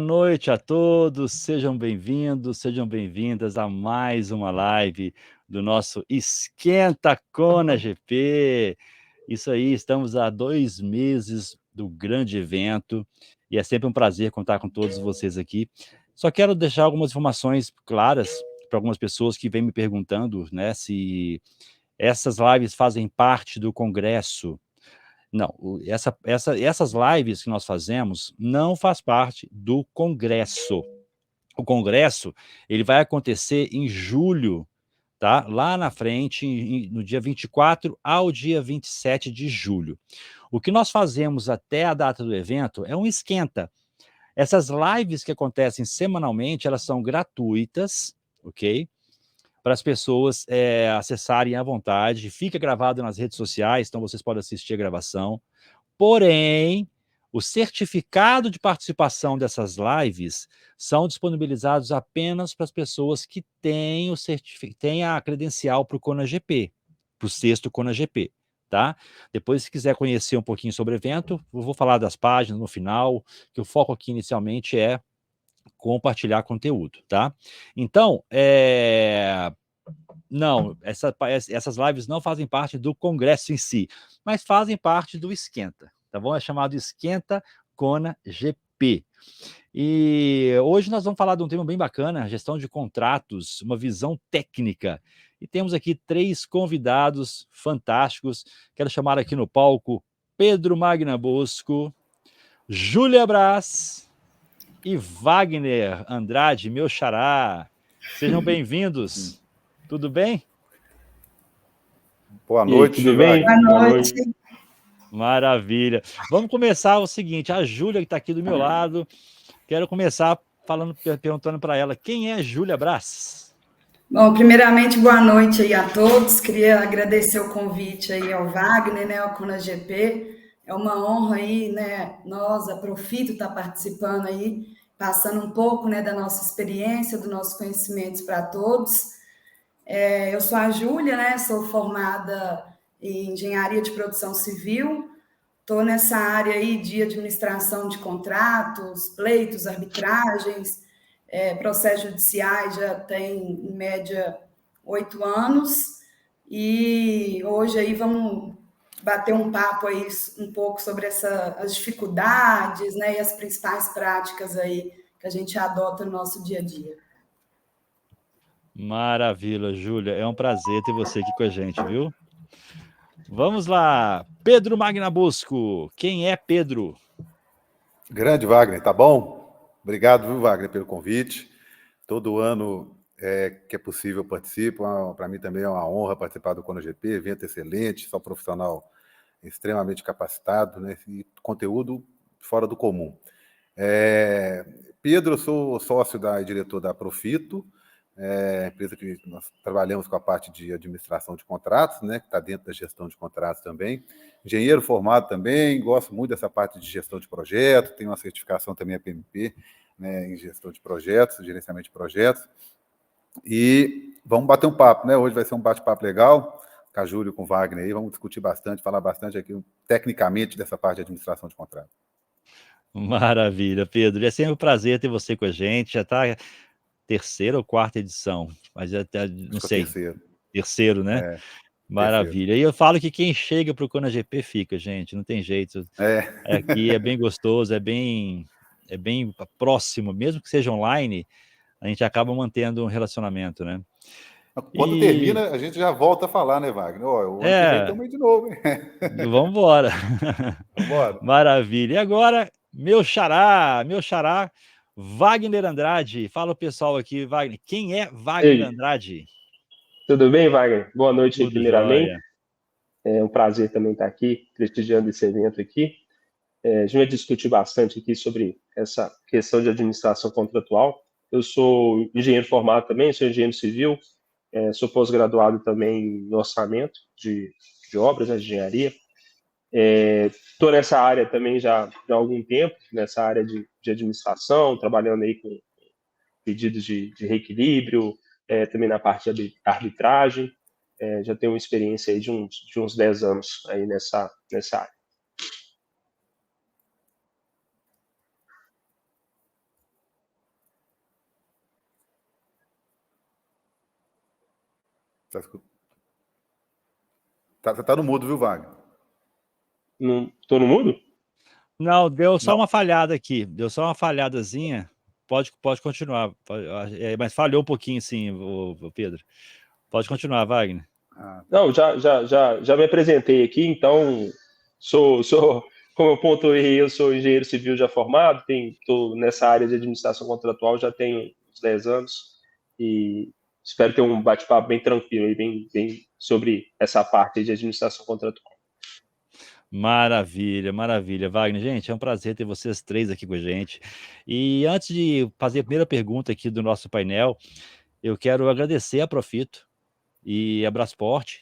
Boa noite a todos, sejam bem-vindos, sejam bem-vindas a mais uma live do nosso Esquenta Kona GP. Isso aí, estamos há 2 meses do grande evento e é sempre um prazer contar com todos vocês aqui. Só quero deixar algumas informações claras para algumas pessoas que vêm me perguntando, né, se essas lives fazem parte do congresso. Não, essas lives que nós fazemos não faz parte do congresso. O congresso, ele vai acontecer em julho, tá? Lá na frente, no dia 24 ao dia 27 de julho. O que nós fazemos até a data do evento é um esquenta. Essas lives que acontecem semanalmente, elas são gratuitas, ok? Para as pessoas acessarem à vontade. Fica gravado nas redes sociais, então vocês podem assistir a gravação. Porém, o certificado de participação dessas lives são disponibilizados apenas para as pessoas que têm a credencial para o Kona GP, para o sexto Kona GP, tá? Depois, se quiser conhecer um pouquinho sobre o evento, eu vou falar das páginas no final, que o foco aqui inicialmente é compartilhar conteúdo, tá? Então, não, essas lives não fazem parte do congresso em si, mas fazem parte do Esquenta, tá bom? É chamado Esquenta Kona GP. E hoje nós vamos falar de um tema bem bacana, gestão de contratos, uma visão técnica. E temos aqui 3 convidados fantásticos. Quero chamar aqui no palco Pedro Magna Bosco, Júlia Brás e Wagner Andrade, meu xará. Sejam bem-vindos. Tudo bem? Boa E aí, noite, tudo bem? Wagner. Boa noite. Maravilha. Vamos começar o seguinte, a Júlia que está aqui do meu lado, quero começar perguntando para ela, quem é Júlia Brás? Bom, primeiramente, boa noite aí a todos. Queria agradecer o convite aí ao Wagner, né, ao Kona GP. É uma honra aí, né, nós, a Profito, estar participando aí, passando um pouco, né, da nossa experiência, dos nossos conhecimentos para todos. Eu sou a Júlia, né, sou formada em Engenharia de Produção Civil. Estou nessa área aí de administração de contratos, pleitos, arbitragens, processos judiciais, já tem, em média, 8 anos. E hoje aí vamos bater um papo aí um pouco sobre as dificuldades, né, e as principais práticas aí que a gente adota no nosso dia a dia. Maravilha, Júlia. É um prazer ter você aqui com a gente, viu? Vamos lá. Pedro Magna Bosco. Quem é Pedro? Grande Wagner, tá bom? Obrigado, viu, Wagner, pelo convite. Todo ano que é possível eu participo. Para mim também é uma honra participar do Kona GP, evento excelente, sou um profissional extremamente capacitado, né? E conteúdo fora do comum. Pedro, eu sou sócio e diretor da Profito, empresa que nós trabalhamos com a parte de administração de contratos, né, que está dentro da gestão de contratos também. Engenheiro formado também, gosto muito dessa parte de gestão de projetos, tenho uma certificação também a PMP, né, em gestão de projetos, gerenciamento de projetos. E vamos bater um papo, né? Hoje vai ser um bate-papo legal, com a Júlia e com o Wagner aí, vamos discutir bastante, falar bastante aqui tecnicamente dessa parte de administração de contratos. Maravilha, Pedro. É sempre um prazer ter você com a gente. Já está terceira ou quarta edição, mas não sei. Terceiro, né? Maravilha. E eu falo que quem chega para o Kona GP fica, gente, não tem jeito. Aqui é bem gostoso, é bem próximo, mesmo que seja online, a gente acaba mantendo um relacionamento, né? Quando termina, a gente já volta a falar, né, Wagner? O ano que vem estamos aí de novo, hein? Vamos embora. Maravilha. E agora, meu xará, Wagner Andrade. Fala o pessoal aqui, Wagner. Quem é Wagner Andrade? Tudo bem, Wagner? Boa noite, Tudo primeiramente. Jóia. É um prazer também estar aqui, prestigiando esse evento aqui. A gente vai discutir bastante aqui sobre essa questão de administração contratual. Eu sou engenheiro formado também, sou engenheiro civil, sou pós-graduado também em orçamento de obras, de engenharia. Estou nessa área também já há algum tempo, nessa área de administração, trabalhando aí com pedidos de reequilíbrio, também na parte de arbitragem. Já tenho uma experiência aí de uns 10 anos aí nessa área. Tá no mudo, viu, Wagner? Tô no mudo? Não, deu só uma falhada aqui. Deu só uma falhadazinha. Pode continuar. Mas falhou um pouquinho, sim, o Pedro. Pode continuar, Wagner. Não, já me apresentei aqui, então como eu pontuei, eu sou engenheiro civil já formado, estou nessa área de administração contratual já tenho uns 10 anos e espero ter um bate-papo bem tranquilo e bem sobre essa parte de administração contratual. Maravilha, maravilha. Wagner, gente, é um prazer ter vocês três aqui com a gente. E antes de fazer a primeira pergunta aqui do nosso painel, eu quero agradecer a Profito e a Brasport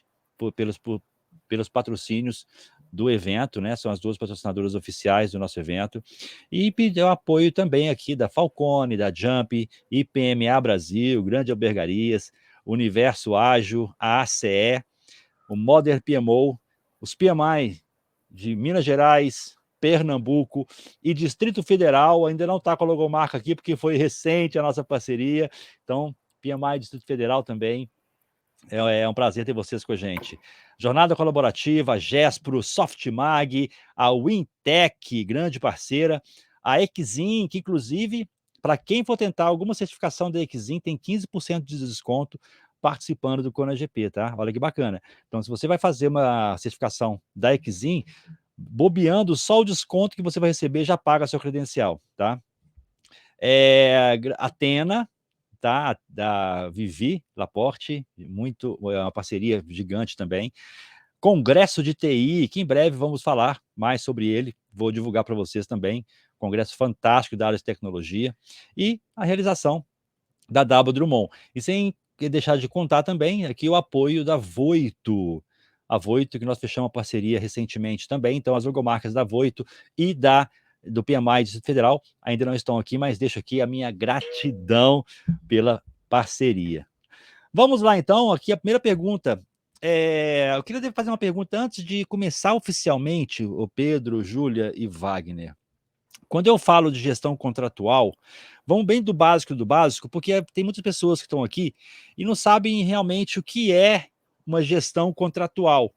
pelos patrocínios do evento, né? São as duas patrocinadoras oficiais do nosso evento. E pedir o apoio também aqui da Falcone, da Jump, IPMA Brasil, Grande Albergarias, Universo Ágil, a ACE, o Modern PMO, os PMI de Minas Gerais, Pernambuco e Distrito Federal. Ainda não está com a logomarca aqui, porque foi recente a nossa parceria. Então, PMI e Distrito Federal também. É um prazer ter vocês com a gente. Jornada Colaborativa, a Gespro, Softmag, a Wintec, grande parceira, a Exim, que inclusive, para quem for tentar alguma certificação da Exim, tem 15% de desconto participando do ConaGP, tá? Olha que bacana. Então, se você vai fazer uma certificação da Exim, bobeando, só o desconto que você vai receber já paga a sua credencial, tá? Atena, tá? Da Vivi Laporte, é uma parceria gigante também. Congresso de TI, que em breve vamos falar mais sobre ele, vou divulgar para vocês também. Congresso fantástico da área de tecnologia. E a realização da W Drummond. E sem deixar de contar também aqui o apoio da Voito. A Voito, que nós fechamos uma parceria recentemente também. Então, as logomarcas da Voito e do PMI Distrito Federal ainda não estão aqui, mas deixo aqui a minha gratidão pela parceria. Vamos lá, então. Aqui a primeira pergunta. Eu queria fazer uma pergunta antes de começar oficialmente, o Pedro, Júlia e Wagner. Quando eu falo de gestão contratual, vamos bem do básico, porque tem muitas pessoas que estão aqui e não sabem realmente o que é uma gestão contratual.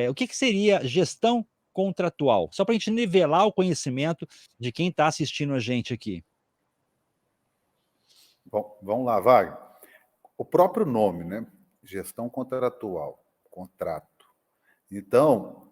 O que seria gestão contratual? Só para a gente nivelar o conhecimento de quem está assistindo a gente aqui. Bom, vamos lá, Wagner. O próprio nome, né? Gestão contratual, contrato. Então,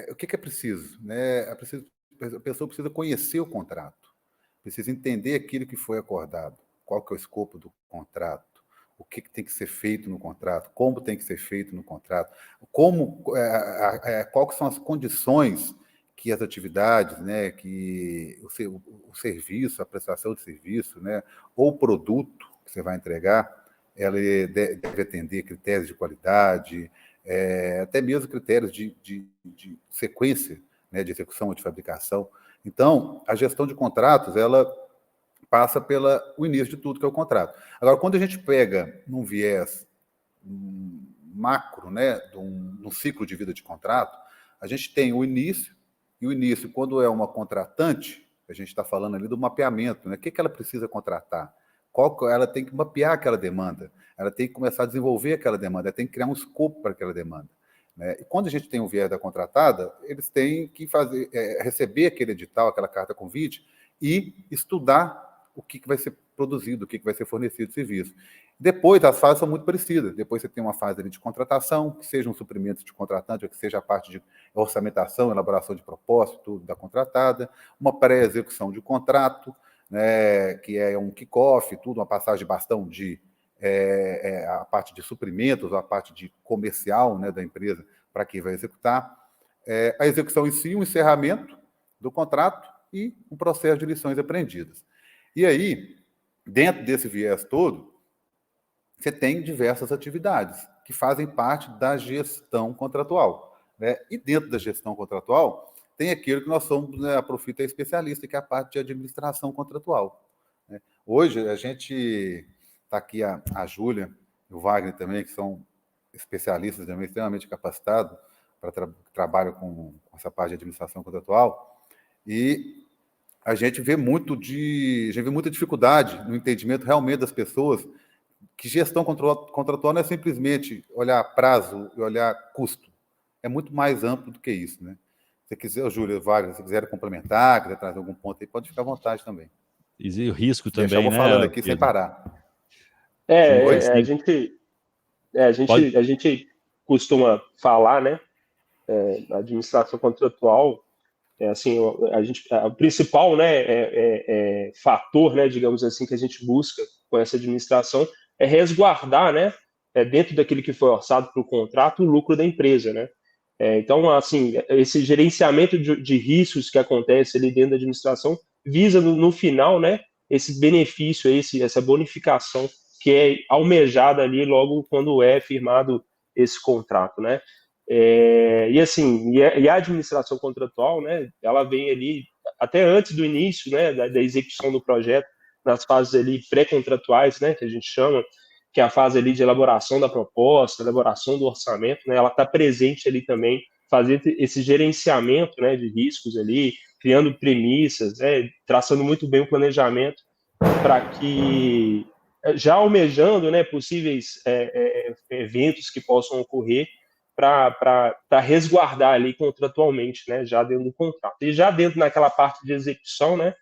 o que é preciso? Né? A pessoa precisa conhecer o contrato, precisa entender aquilo que foi acordado, qual que é o escopo do contrato, o que tem que ser feito no contrato, como tem que ser feito no contrato, quais são as condições que as atividades, né, que o serviço, a prestação de serviço, né, ou o produto que você vai entregar, ela deve atender critérios de qualidade, até mesmo critérios de sequência, né, de execução ou de fabricação. Então, a gestão de contratos, ela passa pelo início de tudo, que é o contrato. Agora, quando a gente pega num viés macro, né, num ciclo de vida de contrato, a gente tem o início, e o início, quando é uma contratante, a gente está falando ali do mapeamento, né? O que ela precisa contratar? Ela tem que mapear aquela demanda, ela tem que começar a desenvolver aquela demanda, ela tem que criar um escopo para aquela demanda. Né? E quando a gente tem o viés da contratada, eles têm que receber aquele edital, aquela carta convite, e estudar o que vai ser produzido, o que vai ser fornecido de serviço. Depois, as fases são muito parecidas. Depois você tem uma fase ali de contratação, que seja um suprimento de contratante, ou que seja a parte de orçamentação, elaboração de propósito, tudo da contratada, uma pré-execução de contrato, né, que é um kick-off, tudo, uma passagem de bastão a parte de suprimentos, a parte de comercial, né, da empresa para quem vai executar, a execução em si, um encerramento do contrato e um processo de lições aprendidas. E aí, dentro desse viés todo, você tem diversas atividades que fazem parte da gestão contratual. Né? E dentro da gestão contratual, tem aquilo que nós somos, né, a Profito é especialista, que é a parte de administração contratual. Né? Hoje, a gente está aqui, a Júlia e o Wagner também, que são especialistas também, extremamente capacitados, trabalham com essa parte de administração contratual, e a gente vê muita dificuldade no entendimento realmente das pessoas que gestão contratual não é simplesmente olhar prazo e olhar custo. É muito mais amplo do que isso, né? Se você quiser, Júlio, Wagner, se quiser complementar, quiser trazer algum ponto aí, pode ficar à vontade também. E o risco Deixar também, eu vou né, falando aqui Pedro? sem parar. A gente costuma falar, né? A administração contratual, assim, o principal, né, fator, né, digamos assim, que a gente busca com essa administração é resguardar, né, dentro daquilo que foi orçado para o contrato, o lucro da empresa, né? Então, assim, esse gerenciamento de riscos que acontece ali dentro da administração visa, no final, né, esse benefício, essa bonificação que é almejada ali logo quando é firmado esse contrato, né? E assim, e a administração contratual, né, ela vem ali até antes do início, né, da execução do projeto, nas fases ali pré-contratuais, né, que a gente chama, que é a fase ali de elaboração da proposta, elaboração do orçamento, né, ela está presente ali também, fazendo esse gerenciamento, né, de riscos ali, criando premissas, né, traçando muito bem o planejamento para que, já almejando, né, possíveis eventos que possam ocorrer, para resguardar ali contratualmente, né, já dentro do contrato. E já dentro naquela parte de execução, né,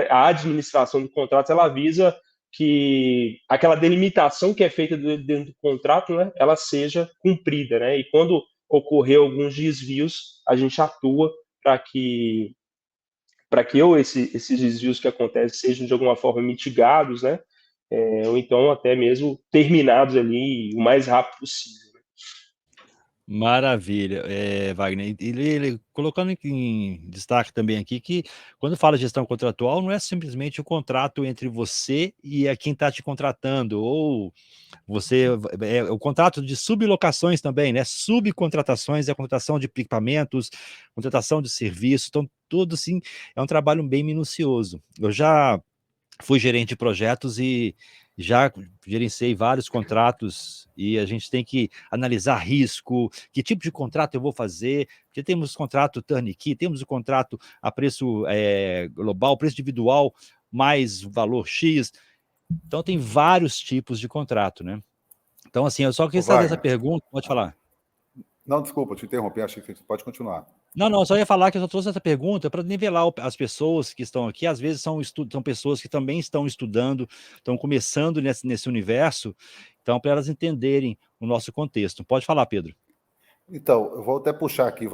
a administração do contrato, ela visa que aquela delimitação que é feita dentro do contrato, né, ela seja cumprida, né, e quando ocorrer alguns desvios, a gente atua para que esses desvios que acontecem sejam de alguma forma mitigados, né, ou então até mesmo terminados ali o mais rápido possível. Maravilha, Wagner. Ele colocando em destaque também aqui que, quando fala de gestão contratual, não é simplesmente o contrato entre você e quem está te contratando, ou o contrato de sublocações também, né? Subcontratações, a contratação de equipamentos, contratação de serviços, então tudo assim é um trabalho bem minucioso. Eu já fui gerente de projetos e já gerenciei vários contratos, e a gente tem que analisar risco, que tipo de contrato eu vou fazer, porque temos o contrato turnkey, temos o contrato a preço global, preço individual, mais valor X, então tem vários tipos de contrato, né? Então, assim, eu só queria fazer essa pergunta, pode falar. Não, desculpa, te interrompi, achei que você pode continuar. Não, só ia falar que eu só trouxe essa pergunta para nivelar as pessoas que estão aqui. Às vezes são pessoas que também estão estudando, estão começando nesse universo, então, para elas entenderem o nosso contexto. Pode falar, Pedro. Então, eu vou até puxar aqui,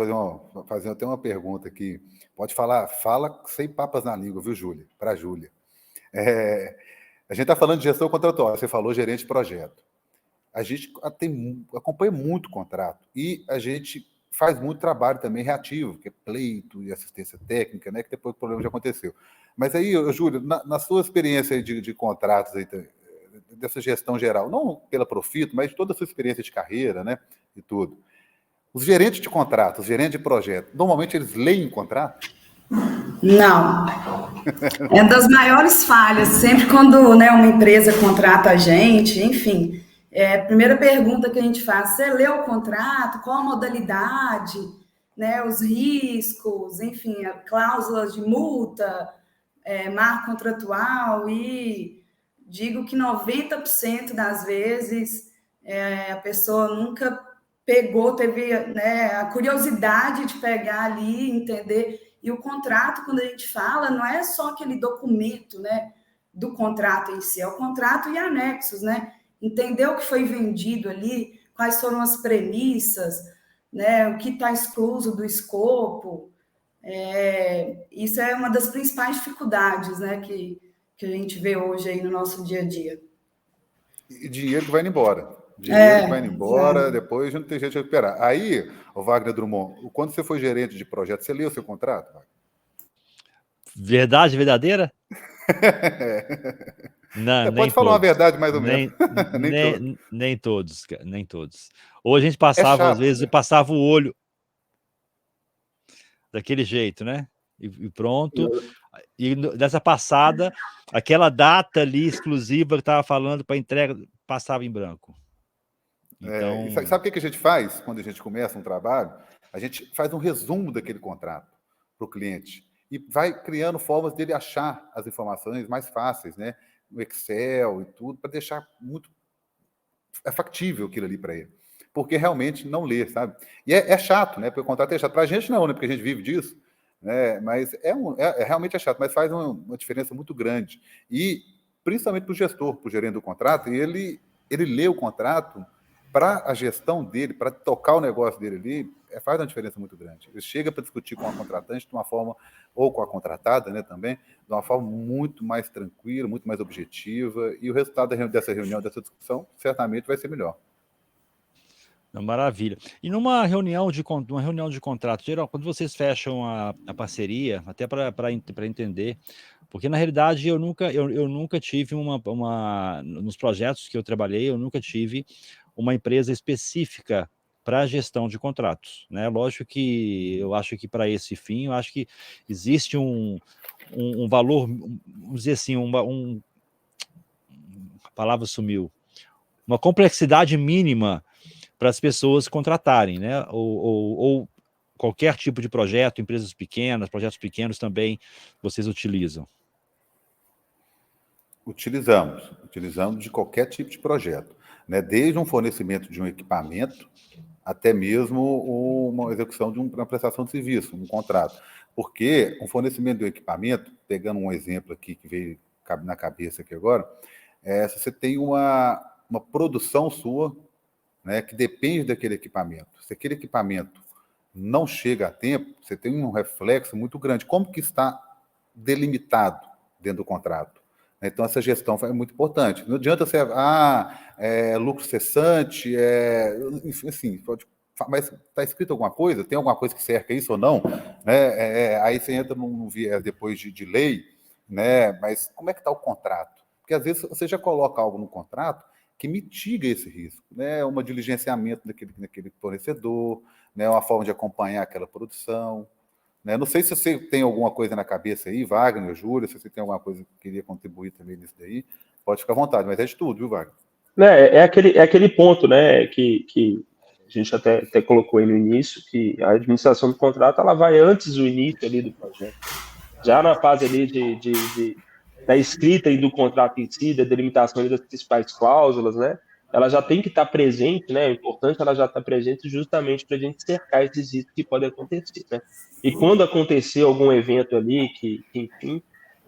fazer até uma pergunta aqui. Pode falar, fala sem papas na língua, viu, Júlia? Para a Júlia. A gente está falando de gestão contratual, você falou gerente de projeto. A gente acompanha muito contrato e a gente faz muito trabalho também reativo, que é pleito e assistência técnica, né? Que depois o problema já aconteceu. Mas aí, Júlio, na sua experiência de contratos, aí, dessa gestão geral, não pela Profito, mas toda a sua experiência de carreira, né? E tudo. Os gerentes de contrato, os gerentes de projeto, normalmente eles leem contrato? Não. É das maiores falhas, sempre quando, né, uma empresa contrata a gente, enfim. A primeira pergunta que a gente faz: você leu o contrato? Qual a modalidade? Né, os riscos, enfim, cláusulas de multa, marco contratual, e digo que 90% das vezes a pessoa nunca pegou, teve, né, a curiosidade de pegar ali, entender. E o contrato, quando a gente fala, não é só aquele documento, né, do contrato em si, é o contrato e anexos, né? Entender o que foi vendido ali, quais foram as premissas, né, o que está excluso do escopo. Isso é uma das principais dificuldades, né, que a gente vê hoje aí no nosso dia a dia. E dinheiro que vai embora. Dinheiro que vai embora, depois não tem jeito de recuperar. Aí, o Wagner Drummond, quando você foi gerente de projeto, você leu o seu contrato, Wagner? Verdade verdadeira? Não, pode falar uma verdade mais ou menos. Nem todos, nem todos. Ou a gente passava, às vezes, passava o olho daquele jeito, né? E pronto. E dessa passada, aquela data ali exclusiva que estava falando para entrega, passava em branco. Então... sabe o que a gente faz quando a gente começa um trabalho? A gente faz um resumo daquele contrato para o cliente e vai criando formas dele achar as informações mais fáceis, né? no Excel e tudo, para deixar muito factível aquilo ali para ele. Porque realmente não lê, sabe? E é chato, né? Porque o contrato é chato. Para a gente não, né? Porque a gente vive disso, né? Mas realmente é chato, mas faz uma diferença muito grande. E principalmente para o gestor, para o gerente do contrato, ele lê o contrato para a gestão dele, para tocar o negócio dele ali, faz uma diferença muito grande. Ele chega para discutir com a contratante de uma forma, ou com a contratada, né, também, de uma forma muito mais tranquila, muito mais objetiva, e o resultado dessa reunião, dessa discussão, certamente vai ser melhor. Maravilha. E numa reunião de contrato, geral, quando vocês fecham a parceria, até para entender, porque na realidade eu nunca tive nos projetos que eu trabalhei, eu nunca tive uma empresa específica para gestão de contratos, né? Lógico que eu acho que para esse fim, eu acho que existe um valor, vamos dizer assim, a palavra sumiu, uma complexidade mínima para as pessoas contratarem, né? Ou qualquer tipo de projeto, empresas pequenas, projetos pequenos também vocês utilizam? Utilizamos de qualquer tipo de projeto, né? Desde um fornecimento de um equipamento até mesmo uma execução de uma prestação de serviço, um contrato. Porque um fornecimento de um equipamento, pegando um exemplo aqui que veio na cabeça aqui agora, se você tem uma produção sua, né, que depende daquele equipamento. Se aquele equipamento não chega a tempo, você tem um reflexo muito grande. Como que está delimitado dentro do contrato? Então, essa gestão é muito importante. Não adianta você, lucro cessante, enfim, assim, mas está escrito alguma coisa? Tem alguma coisa que cerca isso ou não? Né? Aí você entra num viés depois de lei, né? Mas como é que está o contrato? Porque, às vezes, você já coloca algo no contrato que mitiga esse risco, né? Um diligenciamento daquele fornecedor, né? Uma forma de acompanhar aquela produção. Né? Não sei se você tem alguma coisa na cabeça aí, Wagner, Júlia, se você tem alguma coisa que queria contribuir também nisso daí, pode ficar à vontade, mas é de tudo, viu, Wagner? É aquele ponto, né, que a gente até colocou aí no início, que a administração do contrato ela vai antes do início ali do projeto. Já na fase ali da escrita e do contrato em si, da delimitação das principais cláusulas, né, ela já tem que estar presente, né, é importante ela já estar presente justamente para a gente cercar esses riscos que podem acontecer, né. E quando acontecer algum evento ali que enfim,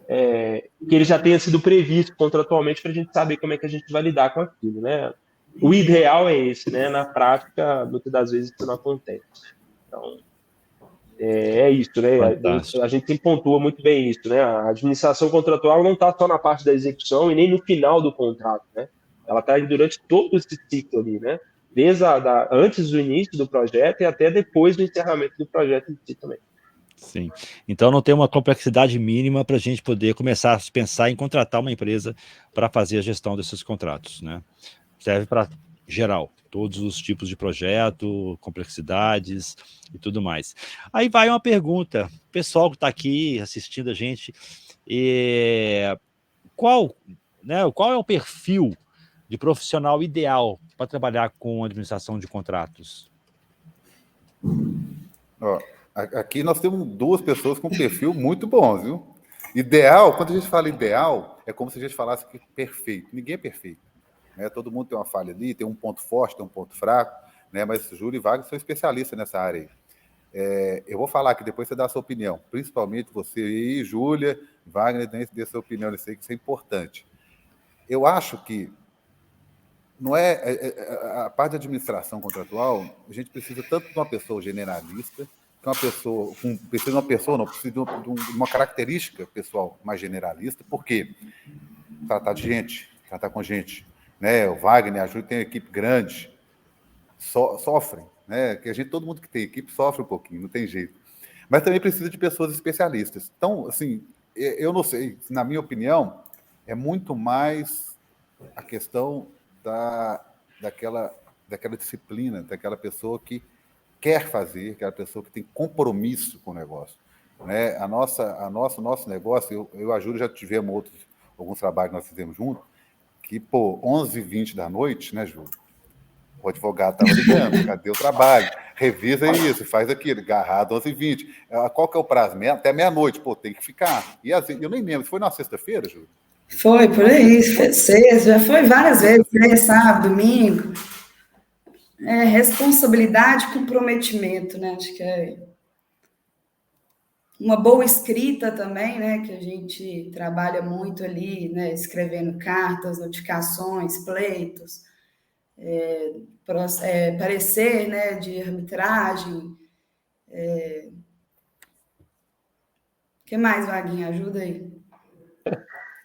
que ele já tenha sido previsto contratualmente para a gente saber como é que a gente vai lidar com aquilo, né. O ideal é esse, né, na prática, muitas das vezes isso não acontece. Então, é isso, né? A gente sempre pontua muito bem isso, né? A administração contratual não está só na parte da execução e nem no final do contrato, né? Ela está durante todo esse ciclo ali, né? Desde antes do início do projeto e até depois do encerramento do projeto em si também. Sim. Então não tem uma complexidade mínima para a gente poder começar a pensar em contratar uma empresa para fazer a gestão desses contratos, né? Serve para geral, todos os tipos de projeto, complexidades e tudo mais. Aí vai uma pergunta, pessoal que está aqui assistindo a gente, qual é o perfil de profissional ideal para trabalhar com administração de contratos? Aqui nós temos duas pessoas com perfil muito bons, viu? Ideal, quando a gente fala ideal, é como se a gente falasse que perfeito. Ninguém é perfeito. Né? Todo mundo tem uma falha ali, tem um ponto forte, tem um ponto fraco, né? Mas Júlio e Wagner são especialistas nessa área aí. Eu vou falar aqui, depois você dá a sua opinião, principalmente você aí, Júlia, Wagner, dê sua opinião nisso aí, que isso é importante. Eu acho que não a parte de administração contratual, a gente precisa tanto de uma pessoa generalista, precisa de uma característica pessoal mais generalista, porque tratar com gente, né? O Wagner, a Júlia tem uma equipe grande, sofrem, né? Todo mundo que tem equipe sofre um pouquinho, não tem jeito. Mas também precisa de pessoas especialistas. Então, assim, eu não sei, na minha opinião, é muito mais a questão daquela disciplina, daquela pessoa que quer fazer, aquela pessoa que tem compromisso com o negócio. Né? O nosso negócio, eu e a Júlia já tivemos alguns trabalhos que nós fizemos juntos, que, 11h20 da noite, né, Júlia? O advogado estava ligando, cadê o trabalho? Revisa isso, faz aquilo, agarrado 11h20. Qual que é o prazo? Até meia-noite, tem que ficar. E assim, eu nem lembro, foi na sexta-feira, Júlia? Foi, por aí, sexta, já foi várias vezes, né? Sábado, domingo. É responsabilidade e comprometimento, né? Acho que é uma boa escrita também, né? Que a gente trabalha muito ali, né? Escrevendo cartas, notificações, pleitos, parecer, né? De arbitragem. O que mais, Vaguinha? Ajuda aí.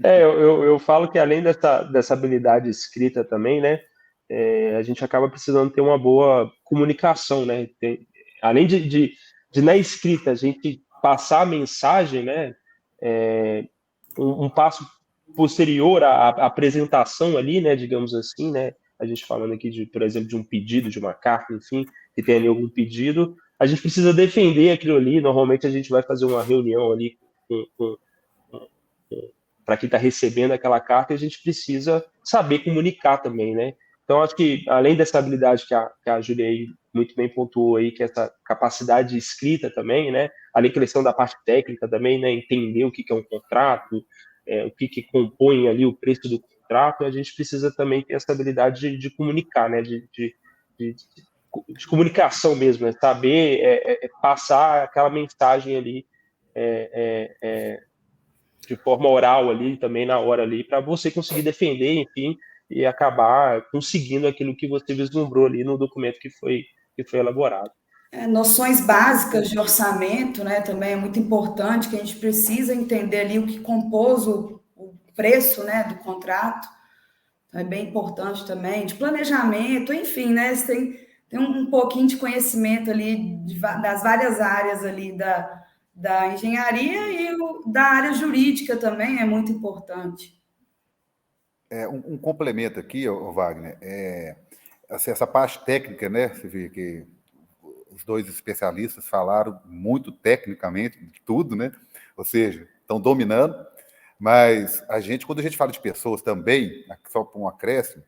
Eu falo que além dessa habilidade escrita também, né, a gente acaba precisando ter uma boa comunicação, né? Além de na escrita a gente passar a mensagem, né, um passo posterior à apresentação ali, né, digamos assim, né, a gente falando aqui de, por exemplo, de um pedido, de uma carta, enfim, que tem ali algum pedido, a gente precisa defender aquilo ali. Normalmente a gente vai fazer uma reunião ali com para quem está recebendo aquela carta, e a gente precisa saber comunicar também, né? Então, acho que além dessa habilidade que a Júlia aí muito bem pontuou aí, que é essa capacidade de escrita também, né? Além da questão da parte técnica também, né? Entender o que é um contrato, o que compõe ali o preço do contrato, a gente precisa também ter essa habilidade de comunicar, né? De comunicação mesmo, né? Saber passar aquela mensagem ali de forma oral ali, também na hora ali, para você conseguir defender, enfim, e acabar conseguindo aquilo que você vislumbrou ali no documento que foi elaborado. Noções básicas de orçamento, né? Também é muito importante, que a gente precisa entender ali o que compôs o preço, né? Do contrato. Então, é bem importante também, de planejamento, enfim, né? Você tem um pouquinho de conhecimento ali das várias áreas ali da engenharia e da área jurídica também é muito importante. Um complemento aqui, Wagner, essa parte técnica, né? Você vê que os dois especialistas falaram muito tecnicamente de tudo, né? Ou seja, estão dominando, mas quando a gente fala de pessoas também, só para um acréscimo,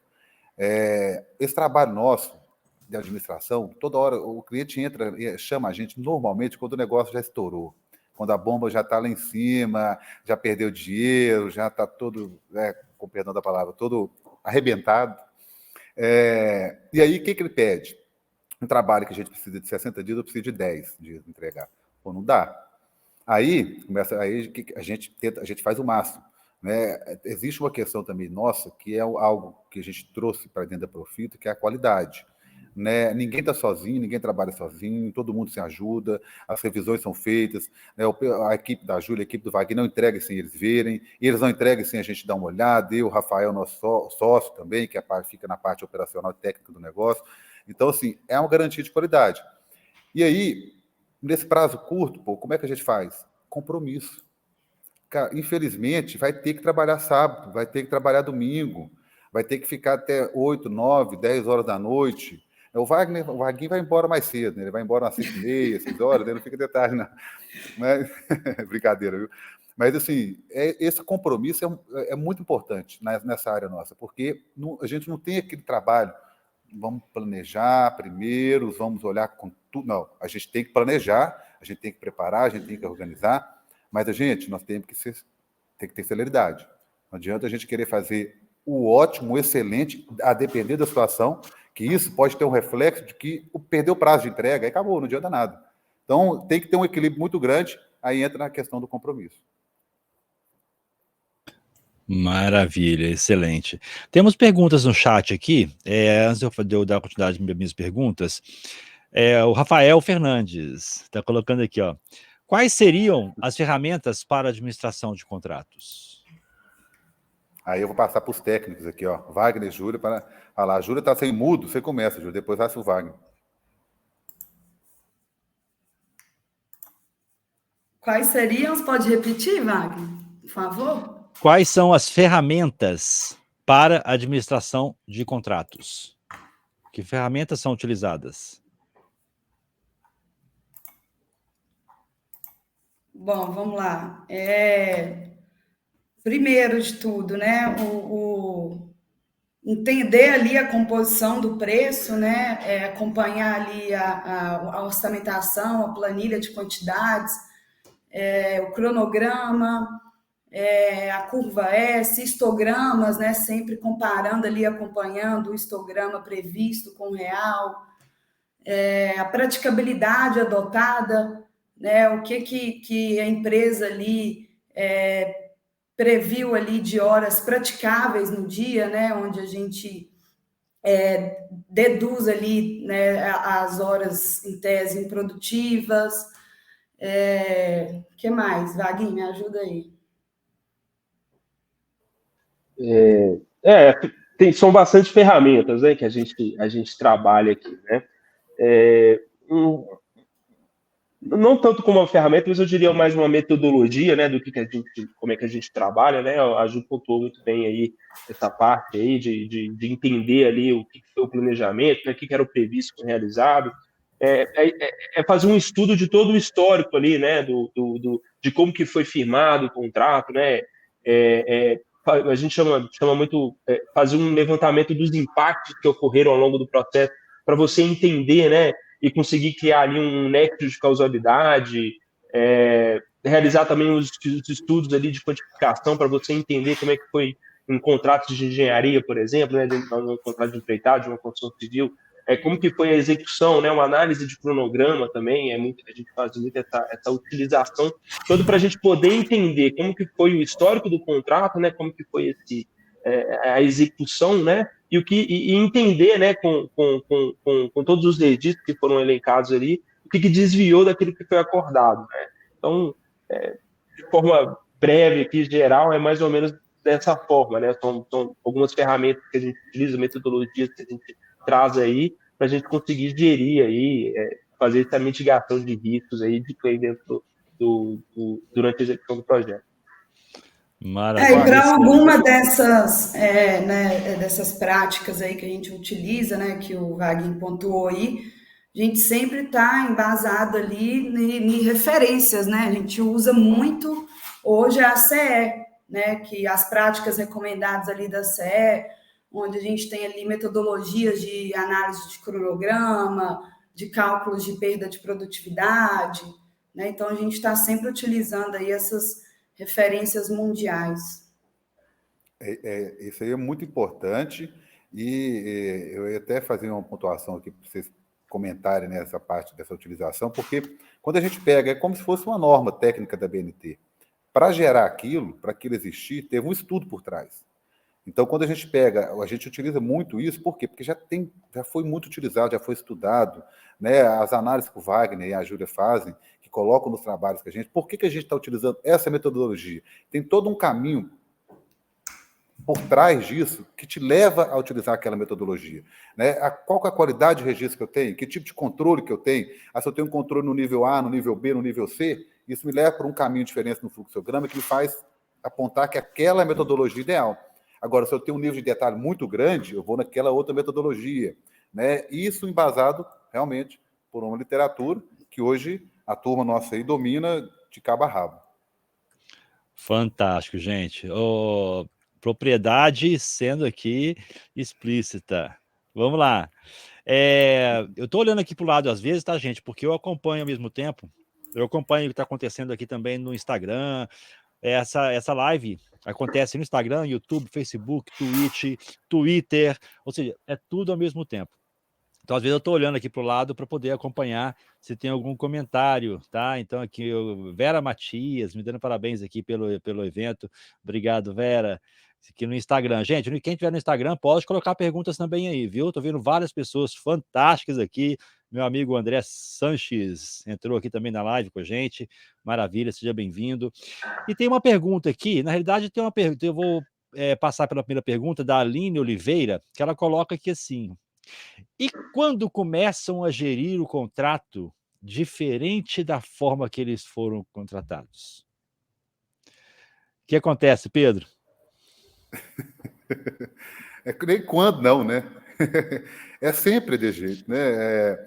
esse trabalho nosso de administração, toda hora o cliente entra e chama a gente normalmente quando o negócio já estourou, quando a bomba já está lá em cima, já perdeu dinheiro, já está todo, com perdão da palavra, todo arrebentado. E aí, o que ele pede? Um trabalho que a gente precisa de 60 dias, eu preciso de 10 dias de entregar. Pô, não dá. Aí a gente faz o máximo. Né? Existe uma questão também nossa, que é algo que a gente trouxe para dentro da Profito, que é a qualidade. Né? Ninguém está sozinho, ninguém trabalha sozinho, todo mundo se ajuda, as revisões são feitas, né? A equipe da Júlia, a equipe do Wagner não entrega sem eles verem, e eles não entregam sem a gente dar uma olhada, eu, o Rafael, nosso sócio também, que fica na parte operacional e técnica do negócio. Então, assim, é uma garantia de qualidade. E aí, nesse prazo curto, como é que a gente faz? Compromisso. Cara, infelizmente, vai ter que trabalhar sábado, vai ter que trabalhar domingo, vai ter que ficar até 8, 9, 10 horas da noite. O Wagner vai embora mais cedo, né? Ele vai embora às 5h30, 6 horas, ele não fica de tarde, não. Mas, brincadeira, viu? Mas, assim, esse compromisso é muito importante nessa área nossa, porque a gente não tem aquele trabalho, vamos planejar primeiro, vamos olhar com tudo. Não, a gente tem que planejar, a gente tem que preparar, a gente tem que organizar, mas nós temos que ter celeridade. Não adianta a gente querer fazer o ótimo, o excelente, a depender da situação, que isso pode ter um reflexo de que perdeu o prazo de entrega, aí acabou, não adianta nada. Então, tem que ter um equilíbrio muito grande, aí entra na questão do compromisso. Maravilha, excelente. Temos perguntas no chat aqui. Antes de eu dar continuidade às minhas perguntas, o Rafael Fernandes está colocando aqui, ó. Quais seriam as ferramentas para administração de contratos? Aí eu vou passar para os técnicos aqui, ó. Wagner e Júlia, para falar. A Júlia está sem mudo, você começa, Júlia, depois vai o Wagner. Quais seriam? Pode repetir, Wagner, por favor? Quais são as ferramentas para administração de contratos? Que ferramentas são utilizadas? Bom, vamos lá. Primeiro de tudo, né, entender ali a composição do preço, né, acompanhar ali a orçamentação, a planilha de quantidades, o cronograma, a curva S, histogramas, né, sempre comparando ali, acompanhando o histograma previsto com o real, a praticabilidade adotada, né, o que a empresa ali previu ali de horas praticáveis no dia, né, onde a gente deduz ali, né, as horas em tese improdutivas. Que mais? Vaguinho, me ajuda aí. São bastante ferramentas, né, que a gente trabalha aqui, né? Não tanto como uma ferramenta, mas eu diria mais uma metodologia, né, do que como é que a gente trabalha, né? A Ju pontuou muito bem aí essa parte aí de entender ali o que foi o planejamento, né, o que era o previsto com o realizado. É fazer um estudo de todo o histórico ali, né, de como que foi firmado o contrato, né? A gente chama muito fazer um levantamento dos impactos que ocorreram ao longo do processo para você entender, né, e conseguir criar ali um nexo de causalidade, realizar também os estudos ali de quantificação para você entender como é que foi um contrato de engenharia, por exemplo, né, dentro de um contrato de empreitado, de uma construção civil, como que foi a execução, né, uma análise de cronograma também, a gente faz muito essa utilização toda para a gente poder entender como que foi o histórico do contrato, né, como que foi a execução, né, e entender, né, com todos os registros que foram elencados ali, o que desviou daquilo que foi acordado, né? Então, de forma breve aqui, geral, é mais ou menos dessa forma, né? São algumas ferramentas que a gente utiliza, metodologias que a gente traz aí, para a gente conseguir gerir aí, fazer essa mitigação de riscos aí de claim dentro durante a execução do projeto. Maravilha. E para alguma dessas práticas aí que a gente utiliza, né, que o Vaguinho pontuou aí, a gente sempre está embasado ali em referências, né? A gente usa muito hoje a CE, né, que as práticas recomendadas ali da CE, onde a gente tem ali metodologias de análise de cronograma, de cálculos de perda de produtividade, né? Então a gente está sempre utilizando aí essas referências mundiais. Isso aí é muito importante e eu ia até fazer uma pontuação aqui para vocês comentarem nessa parte dessa utilização, porque quando a gente pega, é como se fosse uma norma técnica da BNT. Para gerar aquilo, para aquilo existir, teve um estudo por trás. Então, quando a gente pega, a gente utiliza muito isso, por quê? Porque já foi muito utilizado, já foi estudado, né? As análises que o Wagner e a Júlia fazem, que colocam nos trabalhos que a gente, por que a gente está utilizando essa metodologia? Tem todo um caminho por trás disso que te leva a utilizar aquela metodologia. Né? Qual que é a qualidade de registro que eu tenho? Que tipo de controle que eu tenho? Se eu tenho um controle no nível A, no nível B, no nível C, isso me leva para um caminho diferente no fluxograma que me faz apontar que aquela é a metodologia ideal. Agora, se eu tenho um nível de detalhe muito grande, eu vou naquela outra metodologia. Né? Isso embasado, realmente, por uma literatura que hoje a turma nossa aí domina de cabo a rabo. Fantástico, gente. Propriedade sendo aqui explícita. Vamos lá. Eu estou olhando aqui para o lado às vezes, tá, gente? Porque eu acompanho ao mesmo tempo. Eu acompanho o que está acontecendo aqui também no Instagram. Essa live acontece no Instagram, YouTube, Facebook, Twitch, Twitter, ou seja, é tudo ao mesmo tempo. Então, às vezes, eu estou olhando aqui para o lado para poder acompanhar se tem algum comentário, tá? Então, aqui, Vera Matias, me dando parabéns aqui pelo evento. Obrigado, Vera. Aqui no Instagram. Gente, quem tiver no Instagram, pode colocar perguntas também aí, viu? Estou vendo várias pessoas fantásticas aqui. Meu amigo André Sanches entrou aqui também na live com a gente. Maravilha, seja bem-vindo. E tem uma pergunta aqui, na realidade, tem uma pergunta, eu vou passar pela primeira pergunta da Aline Oliveira, que ela coloca aqui assim: e quando começam a gerir o contrato diferente da forma que eles foram contratados? O que acontece, Pedro? Nem quando não, né? É sempre de jeito, né?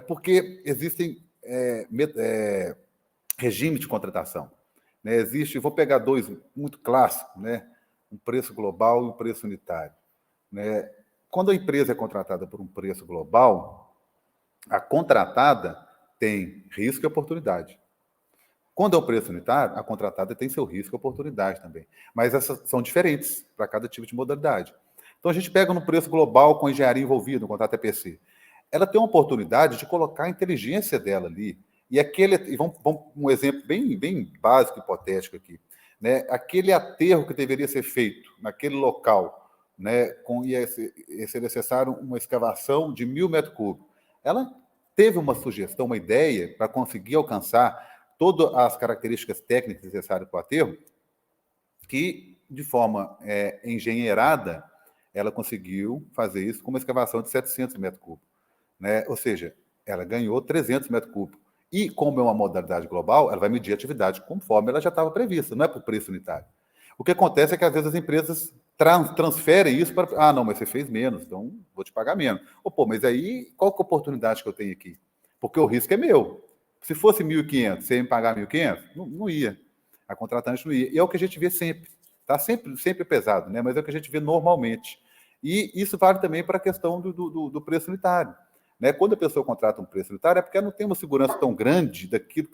Porque existem regimes de contratação. Né? Vou pegar dois muito clássicos, né? Um preço global e um preço unitário. Né? Quando a empresa é contratada por um preço global, a contratada tem risco e oportunidade. Quando é um preço unitário, a contratada tem seu risco e oportunidade também. Mas essas são diferentes para cada tipo de modalidade. Então, a gente pega no preço global com engenharia envolvida, no contrato EPC. Ela tem uma oportunidade de colocar a inteligência dela ali. E vamos um exemplo bem básico, hipotético aqui. Né? Aquele aterro que deveria ser feito naquele local, né, ia ser necessário uma escavação de 1.000 metros cúbicos. Ela teve uma sugestão, uma ideia para conseguir alcançar todas as características técnicas necessárias para o aterro, que, de forma engenheirada, ela conseguiu fazer isso com uma escavação de 700 metros cúbicos. Né? Ou seja, ela ganhou 300 metros cúbicos. E, como é uma modalidade global, ela vai medir a atividade conforme ela já estava prevista, não é por preço unitário. O que acontece é que, às vezes, as empresas transferem isso para... não, mas você fez menos, então vou te pagar menos. Mas aí, qual que é a oportunidade que eu tenho aqui? Porque o risco é meu. Se fosse 1.500, você ia me pagar 1.500? Não ia. A contratante não ia. E é o que a gente vê sempre. Está sempre pesado, né? Mas é o que a gente vê normalmente. E isso vale também para a questão do preço unitário. Né? Quando a pessoa contrata um preço unitário, é porque ela não tem uma segurança tão grande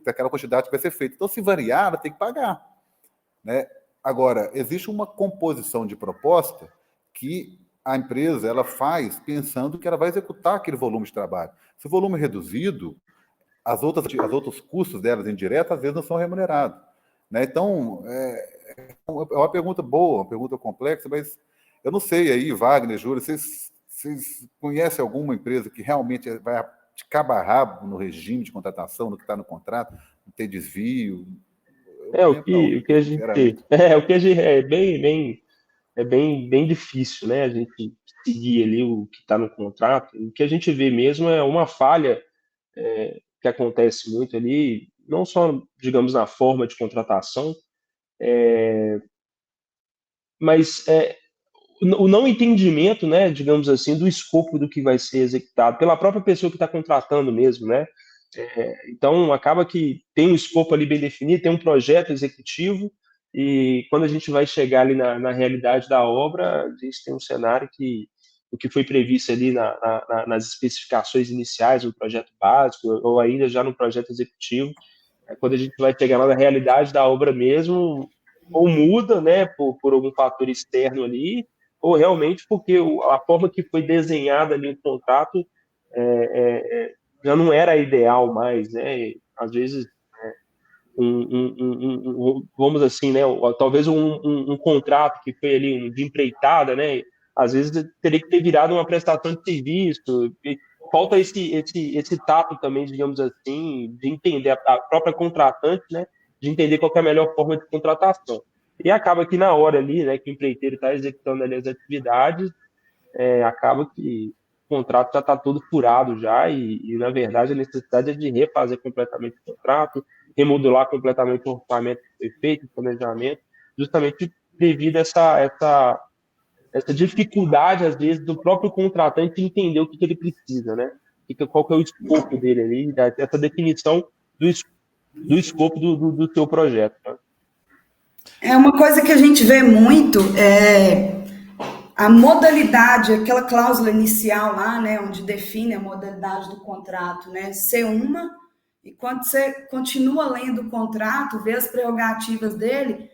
daquela quantidade que vai ser feita. Então, se variar, ela tem que pagar. Né? Agora, existe uma composição de proposta que a empresa ela faz pensando que ela vai executar aquele volume de trabalho. Se o volume é reduzido, os outros custos delas indiretos, às vezes, não são remunerados. Né? Então, é uma pergunta boa, uma pergunta complexa, mas eu não sei aí, Wagner, Júlia, vocês conhecem alguma empresa que realmente vai de cabo a rabo no regime de contratação, no que está no contrato, não tem desvio? O que a gente é bem difícil, né? A gente seguir ali o que está no contrato. O que a gente vê mesmo é uma falha que acontece muito ali, não só, digamos, na forma de contratação, mas o não entendimento, né, digamos assim, do escopo do que vai ser executado pela própria pessoa que está contratando mesmo, né? Então, acaba que tem um escopo ali bem definido, tem um projeto executivo, e quando a gente vai chegar ali na realidade da obra, a gente tem um cenário que o que foi previsto ali nas especificações iniciais do projeto básico, ou ainda já no projeto executivo, quando a gente vai chegar lá na realidade da obra mesmo, ou muda, né, por algum fator externo ali, ou realmente porque a forma que foi desenhada ali o contrato já não era a ideal mais, né? Às vezes, vamos assim, né? Talvez um contrato que foi ali de empreitada, né? Às vezes teria que ter virado uma prestação de serviço. Falta esse tato também, digamos assim, de entender a própria contratante, né? De entender qual é a melhor forma de contratação. E acaba que na hora ali, né, que o empreiteiro está executando ali as atividades, acaba que o contrato já está todo furado já e, na verdade, a necessidade é de refazer completamente o contrato, remodular completamente o orçamento que foi feito, o planejamento, justamente devido a essa dificuldade, às vezes, do próprio contratante entender o que ele precisa, né? Qual que é o escopo dele ali, essa definição do escopo do seu projeto. Né? É uma coisa que a gente vê muito, a modalidade, aquela cláusula inicial lá, né, onde define a modalidade do contrato, né, ser uma, e quando você continua lendo o contrato, vê as prerrogativas dele,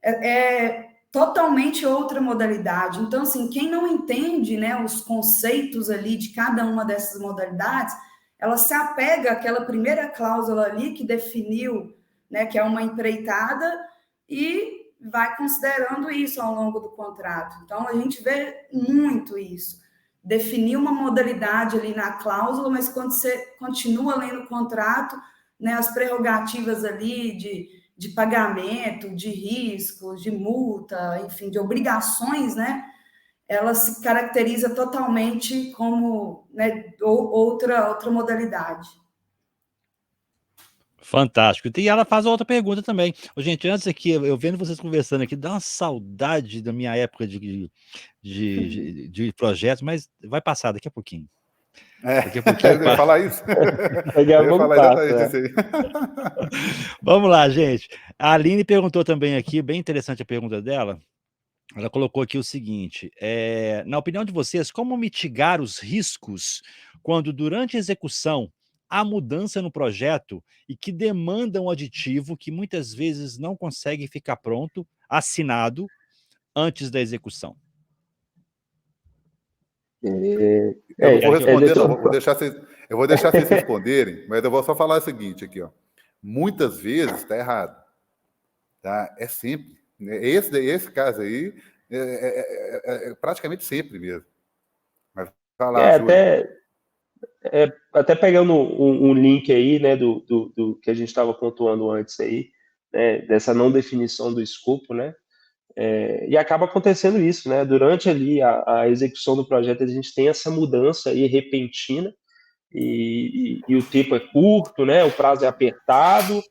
é totalmente outra modalidade. Então, assim, quem não entende, né, os conceitos ali de cada uma dessas modalidades, ela se apega àquela primeira cláusula ali que definiu, né, que é uma empreitada, e vai considerando isso ao longo do contrato. Então, a gente vê muito isso. Definir uma modalidade ali na cláusula, mas quando você continua lendo o contrato, né, as prerrogativas ali de pagamento, de riscos, de multa, enfim, de obrigações, né, ela se caracteriza totalmente como, né, outra modalidade. Fantástico. E ela faz outra pergunta também. Ô, gente, antes aqui, eu vendo vocês conversando aqui, dá uma saudade da minha época de projetos, mas vai passar daqui a pouquinho. Daqui a pouquinho eu ia falar isso. Daqui a pouco exatamente passa, isso aí. Vamos lá, gente. A Aline perguntou também aqui, bem interessante a pergunta dela. Ela colocou aqui o seguinte: na opinião de vocês, como mitigar os riscos quando, durante a execução, há mudança no projeto e que demanda um aditivo que muitas vezes não consegue ficar pronto, assinado, antes da execução? Eu não vou responder, não. Eu vou deixar vocês responderem, mas eu vou só falar o seguinte aqui, ó. Muitas vezes está errado. Tá? É sempre. Esse caso aí é praticamente sempre mesmo. Mas vai lá, até pegando um link aí, né, do que a gente estava pontuando antes aí, né, dessa não definição do escopo, né, e acaba acontecendo isso, né, durante ali a execução do projeto a gente tem essa mudança aí repentina e o tempo é curto, né, o prazo é apertado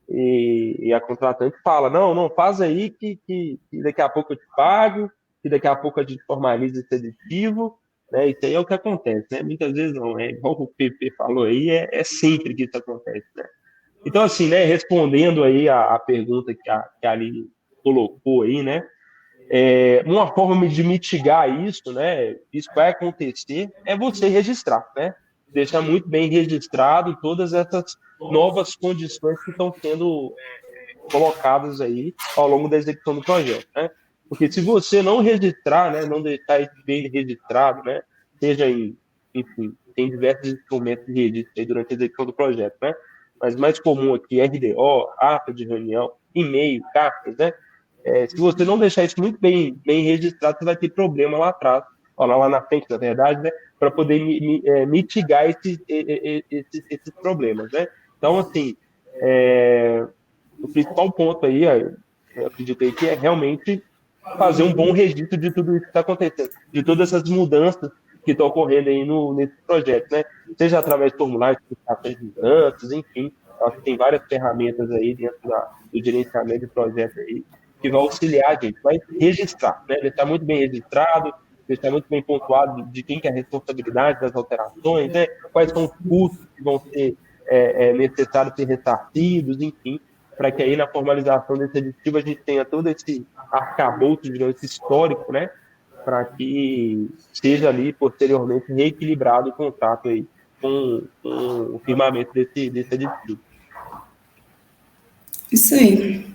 e a contratante fala, não faz aí que daqui a pouco eu te pago, que daqui a pouco a gente formaliza esse aditivo, né, isso aí é o que acontece, né, muitas vezes não, igual o PP falou aí, é sempre que isso acontece, né. Então, assim, né, respondendo aí a pergunta que a Aline colocou aí, né, uma forma de mitigar isso, né, isso vai acontecer, é você registrar, né, deixar muito bem registrado todas essas novas condições que estão sendo colocadas aí ao longo da execução do projeto, né, porque se você não registrar, né, não deixar isso bem registrado, né, seja enfim, tem diversos instrumentos de registro aí durante a execução do projeto, né, mas mais comum aqui, RDO, ata de reunião, e-mail, cartas, né, se você não deixar isso muito bem registrado, você vai ter problema lá atrás, lá na frente, na verdade, né, para poder mitigar esses problemas, né? Então, assim, o principal ponto aí, eu acredito aí que é realmente fazer um bom registro de tudo isso que está acontecendo, de todas essas mudanças que estão ocorrendo aí nesse projeto, né? Seja através de formulários, de mudanças, enfim, acho que tem várias ferramentas aí dentro do gerenciamento de projeto aí, que vai auxiliar a gente, vai registrar, né? Deixar muito bem registrado, deixar muito bem pontuado de quem que é a responsabilidade das alterações, né? Quais são os custos que vão ser necessários ser ressarcidos, enfim, para que aí na formalização desse aditivo a gente tenha todo esse arcabouço, digamos, esse histórico, né? Para que seja ali posteriormente reequilibrado o contrato aí com o firmamento desse aditivo. Isso aí.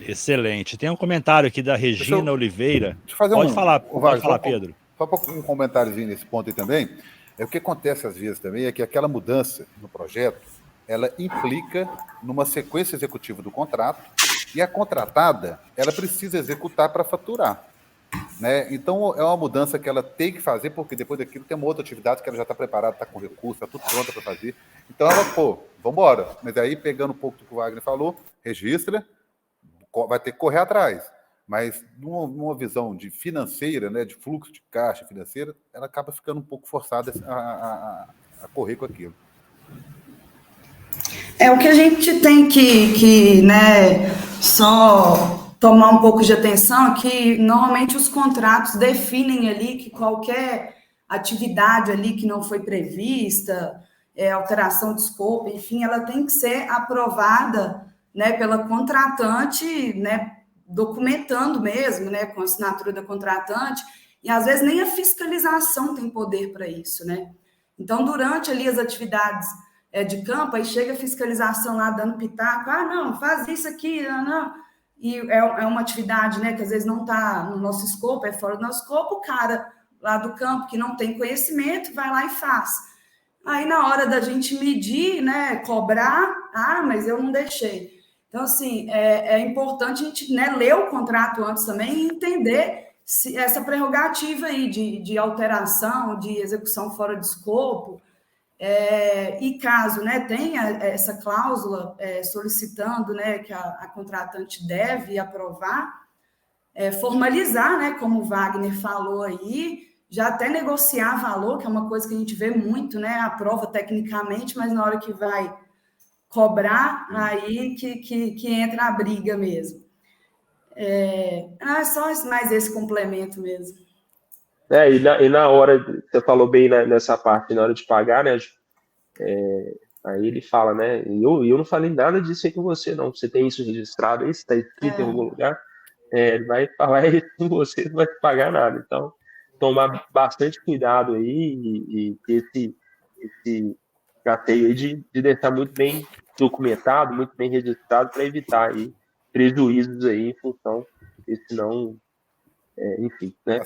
Excelente. Tem um comentário aqui da Regina Oliveira. Pode falar, Pedro. Só um comentáriozinho nesse ponto aí também. O que acontece às vezes também é que aquela mudança no projeto, ela implica numa sequência executiva do contrato e a contratada, ela precisa executar para faturar. Né? Então, é uma mudança que ela tem que fazer, porque depois daquilo tem uma outra atividade que ela já está preparada, está com recurso, está tudo pronto para fazer. Então, ela, vamos embora. Mas aí, pegando um pouco do que o Wagner falou, registra, vai ter que correr atrás. Mas, numa visão de financeira, né, de fluxo de caixa financeira, ela acaba ficando um pouco forçada a correr com aquilo. O que a gente tem que né, só tomar um pouco de atenção é que normalmente os contratos definem ali que qualquer atividade ali que não foi prevista, alteração de escopo, enfim, ela tem que ser aprovada, né, pela contratante, né, documentando mesmo, né, com a assinatura da contratante, e às vezes nem a fiscalização tem poder para isso, né? Então, durante ali as atividades de campo, aí chega a fiscalização lá dando pitaco, não, faz isso aqui, não. E é uma atividade, né, que às vezes não está no nosso escopo, é fora do nosso escopo, o cara lá do campo que não tem conhecimento vai lá e faz. Aí na hora da gente medir, né, cobrar, mas eu não deixei. Então, assim, é importante a gente, né, ler o contrato antes também e entender se essa prerrogativa aí de alteração, de execução fora de escopo, e caso, né, tenha essa cláusula solicitando, né, que a contratante deve aprovar, formalizar, né, como o Wagner falou aí, já até negociar valor, que é uma coisa que a gente vê muito, né, aprova tecnicamente, mas na hora que vai cobrar, aí que entra a briga mesmo. Só mais esse complemento mesmo. E na hora, você falou bem nessa parte, na hora de pagar, né? Aí ele fala, né? E eu não falei nada disso aí com você, não. Você tem isso registrado aí? Está escrito em algum lugar? Ele vai falar isso com você, não vai te pagar nada. Então, tomar bastante cuidado aí e esse tratei aí de deixar muito bem documentado, muito bem registrado, para evitar aí prejuízos aí em função desse não, enfim, né?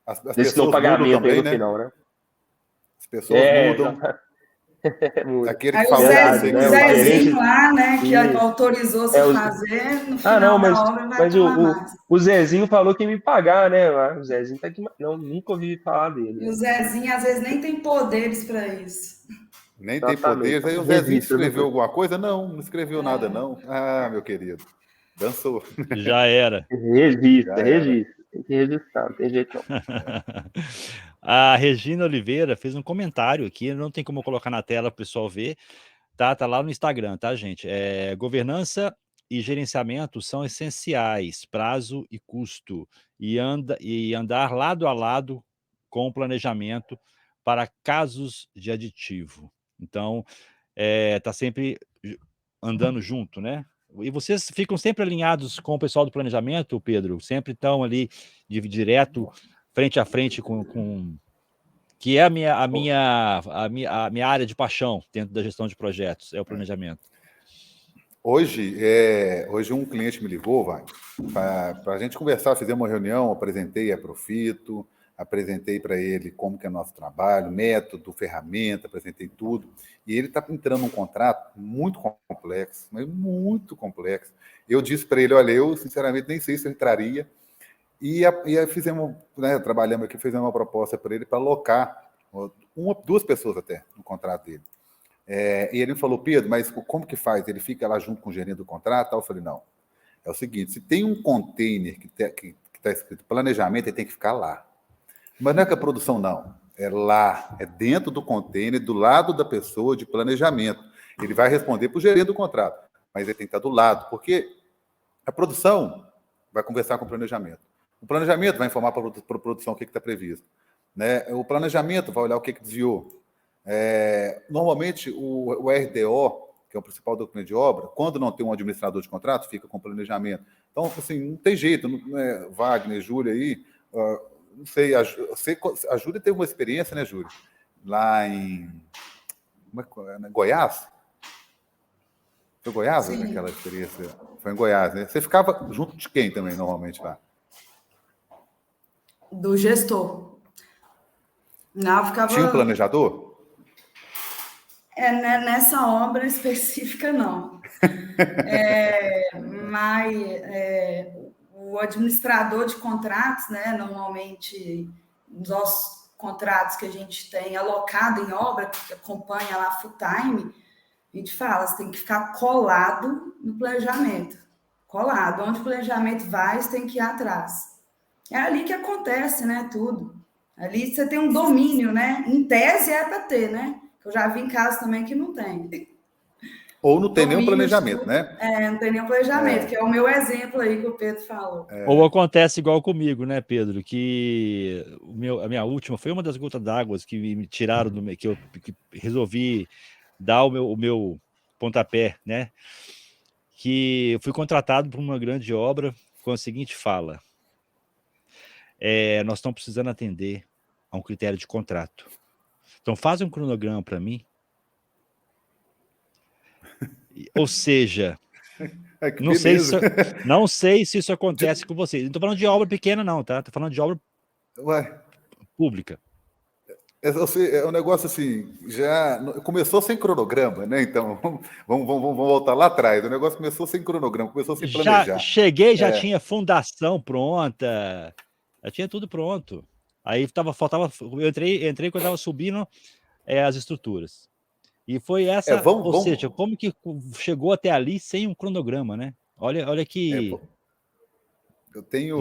As Desse não pessoas mudam pagamento aí também, no né? final, né? As pessoas mudam. Muda. Aquele Aí que falou para você Verdade, que O né? ia O fazer. Zezinho gerente. lá, né, que Isso. autorizou você Os... fazer, no Ah, não, final da obra vai mas estar lá mais. o Zezinho falou que ia me pagar, né? O Zezinho tá aqui. Não, nunca ouvi falar dele, E o né? Zezinho, às vezes, nem tem poderes para isso. Nem tem Exatamente. poderes. Aí o Zezinho Registra, né? escreveu alguma coisa? Não escreveu nada, não. Ah, meu querido. Dançou. Já era. Já Registra. era. Tem que registrar, não tem jeito não. A Regina Oliveira fez um comentário aqui, não tem como eu colocar na tela para o pessoal ver, tá lá no Instagram, tá, gente? Governança e gerenciamento são essenciais, prazo e custo, e andar lado a lado com o planejamento para casos de aditivo. Então, tá sempre andando junto, né? E vocês ficam sempre alinhados com o pessoal do planejamento, Pedro? Sempre estão ali direto, frente a frente com que é a minha área de paixão dentro da gestão de projetos, é o planejamento. Hoje um cliente me ligou, para a gente conversar, fizemos uma reunião, apresentei a Profito, apresentei para ele como que é nosso trabalho, método, ferramenta, apresentei tudo. E ele está entrando num contrato muito complexo, mas muito complexo. Eu disse para ele, olha, eu sinceramente nem sei se eu entraria. E fizemos, né, trabalhamos aqui, fizemos uma proposta para ele para alocar duas pessoas até no contrato dele. E ele me falou, Pedro, mas como que faz? Ele fica lá junto com o gerente do contrato? Eu falei, não. É o seguinte, se tem um container que está escrito planejamento, ele tem que ficar lá. Mas não é que a produção não. É lá, é dentro do container, do lado da pessoa de planejamento. Ele vai responder para o gerente do contrato, mas ele tem que estar do lado, porque a produção vai conversar com o planejamento. O planejamento vai informar para a produção o que está previsto. Né? O planejamento vai olhar o que desviou. Normalmente, o RDO, que é o principal documento de obra, quando não tem um administrador de contrato, fica com planejamento. Então, assim, não tem jeito. Wagner, Júlia aí, não sei, a Júlia teve uma experiência, né, Júlia? Lá em Goiás? Foi Goiás, Sim. aquela experiência? Foi em Goiás, né? Você ficava junto de quem também, normalmente, lá? Do gestor. Não, ficava... Tinha um planejador? Nessa obra específica, não. Mas o administrador de contratos, né, normalmente, nos nossos contratos que a gente tem alocado em obra, que acompanha lá full time, a gente fala, você tem que ficar colado no planejamento. Colado. Onde o planejamento vai, você tem que ir atrás. É ali que acontece, né, tudo. Ali você tem um domínio, né? Em tese é para ter, né? Eu já vi em casos também que não tem. Ou não tem nenhum Domínio, planejamento, né? não tem nenhum planejamento, que é o meu exemplo aí que o Pedro falou. Ou acontece igual comigo, né, Pedro? Que a minha última foi uma das gotas d'água que me tiraram que resolvi dar o meu pontapé, né? Que eu fui contratado por uma grande obra com a seguinte fala: nós estamos precisando atender a um critério de contrato. Então faz um cronograma para mim. Ou seja, não sei se isso acontece com vocês. Não estou falando de obra pequena, não, tá? Estou falando de obra pública. É um negócio assim, já começou sem cronograma, né? Então, vamos voltar lá atrás. O negócio começou sem cronograma, começou sem planejar. Já tinha fundação pronta, já tinha tudo pronto. Aí faltava, eu entrei quando estava subindo as estruturas. E foi essa, seja, como que chegou até ali sem um cronograma, né? Olha que eu tenho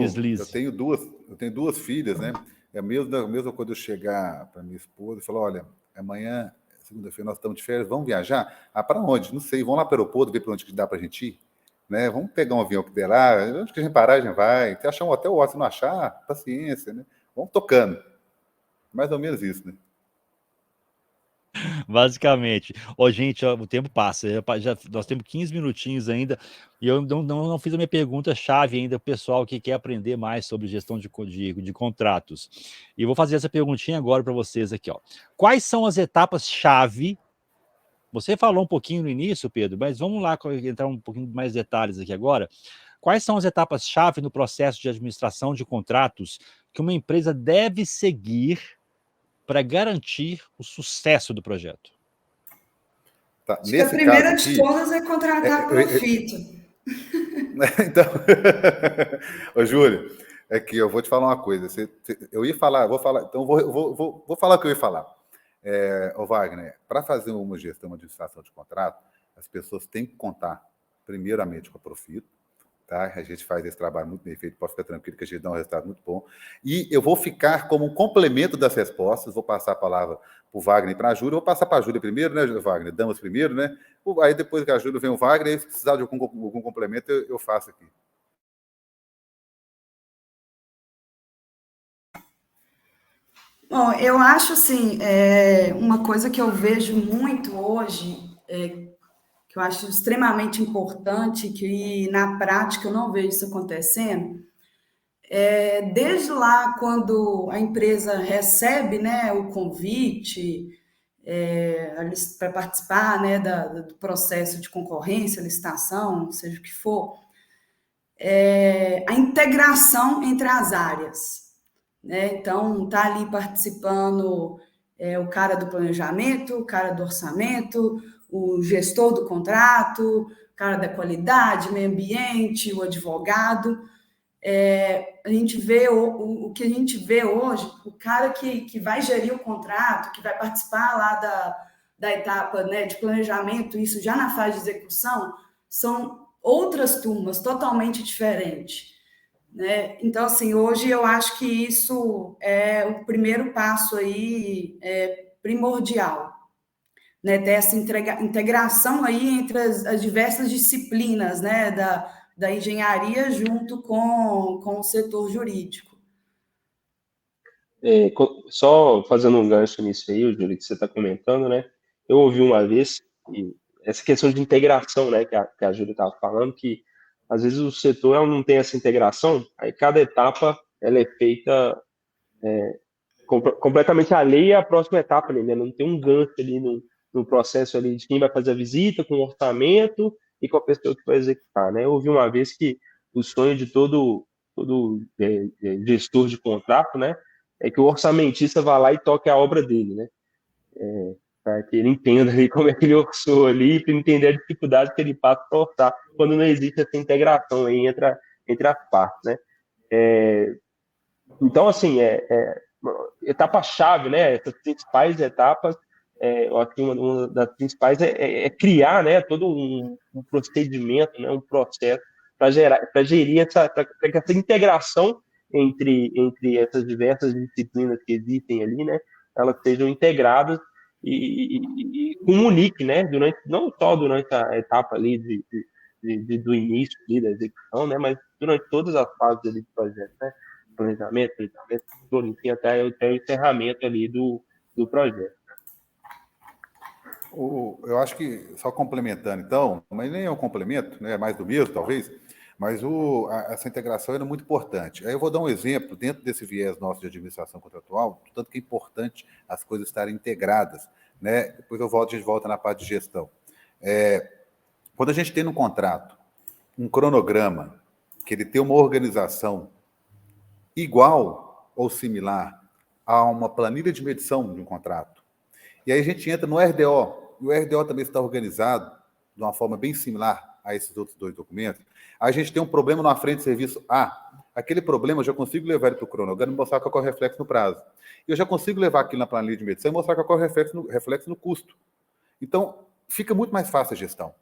duas filhas, né? É a mesma quando eu chegar para minha esposa e falar, olha, amanhã, segunda-feira, nós estamos de férias, vamos viajar? Para onde? Não sei, vamos lá para o aeroporto, ver para onde que dá para a gente ir? Né? Vamos pegar um avião que der lá, onde que a gente parar, a gente vai. Se achar um hotel, se não achar, paciência, né? Vamos tocando. Mais ou menos isso, né? Basicamente. Gente, o tempo passa. Nós temos 15 minutinhos ainda e eu não fiz a minha pergunta-chave ainda para o pessoal que quer aprender mais sobre gestão de contratos. E vou fazer essa perguntinha agora para vocês aqui. Quais são as etapas-chave Você falou um pouquinho no início, Pedro, mas vamos lá entrar um pouquinho mais detalhes aqui agora. Quais são as etapas-chave no processo de administração de contratos que uma empresa deve seguir para garantir o sucesso do projeto? Tá. Acho que a primeira de todas é contratar profito. Então, ô Júlio, é que eu vou te falar uma coisa. Eu ia falar, vou falar, então vou falar o que eu ia falar. Ô Wagner, para fazer uma gestão, uma administração de contrato, as pessoas têm que contar primeiramente com a Profito, tá? A gente faz esse trabalho muito bem feito, pode ficar tranquilo que a gente dá um resultado muito bom. E eu vou ficar como um complemento das respostas, vou passar a palavra para o Wagner e para a Júlia. Vou passar para a Júlia primeiro, né, Wagner? Damas primeiro, né? Aí depois que a Júlia vem o Wagner, se precisar de algum complemento, eu faço aqui. Bom, eu acho assim, uma coisa que eu vejo muito hoje, que eu acho extremamente importante, que na prática eu não vejo isso acontecendo, desde lá quando a empresa recebe, né, o convite para participar, né, do processo de concorrência, licitação, seja o que for, a integração entre as áreas, né? Então, tá ali participando o cara do planejamento, o cara do orçamento, o gestor do contrato, o cara da qualidade, meio ambiente, o advogado. A gente vê o que a gente vê hoje, o cara que vai gerir o contrato, que vai participar lá da etapa, né, de planejamento, isso já na fase de execução, são outras turmas totalmente diferentes, né? Então, assim, hoje eu acho que isso é o primeiro passo aí primordial, né? Ter essa integração aí entre as diversas disciplinas, né, da engenharia junto com o setor jurídico. Só fazendo um gancho nisso aí, Júlio, que você está comentando, né? Eu ouvi uma vez essa questão de integração, né, que a Júlia estava falando, que às vezes o setor ela não tem essa integração, aí cada etapa ela é feita completamente alheia à próxima etapa ali, né? Não tem um gancho ali no processo ali de quem vai fazer a visita, com o orçamento e com a pessoa que vai executar, né? Eu ouvi uma vez que o sonho de todo gestor de contrato, né, é que o orçamentista vá lá e toque a obra dele, né? Para que ele entenda ali como é que ele orçou ali, para entender a dificuldade que ele passa para orçar, quando não existe essa integração aí entre as partes, né? Então, assim, etapa-chave, né? Essas principais etapas, eu acho que uma das principais é criar, né, todo um procedimento, né, um processo para gerir para que essa integração entre essas diversas disciplinas que existem ali, né, elas sejam integradas e comunique, né, não só durante a etapa ali do início ali, da execução, né, mas durante todas as fases ali do projeto, né? Planejamento, enfim, até o encerramento ali do projeto. Eu acho que, só complementando então, mas nem é um complemento, né, é mais do mesmo, talvez, mas essa integração era muito importante. Aí eu vou dar um exemplo, dentro desse viés nosso de administração contratual, tanto que é importante as coisas estarem integradas, né? Depois a gente volta na parte de gestão. Quando a gente tem no contrato um cronograma, que ele tem uma organização igual ou similar a uma planilha de medição de um contrato. E aí a gente entra no RDO, e o RDO também está organizado de uma forma bem similar a esses outros dois documentos. A gente tem um problema na frente de serviço A. Aquele problema eu já consigo levar ele para o cronograma e mostrar qual é o reflexo no prazo. E eu já consigo levar aquilo na planilha de medição e mostrar qual é o reflexo no custo. Então, fica muito mais fácil a gestão,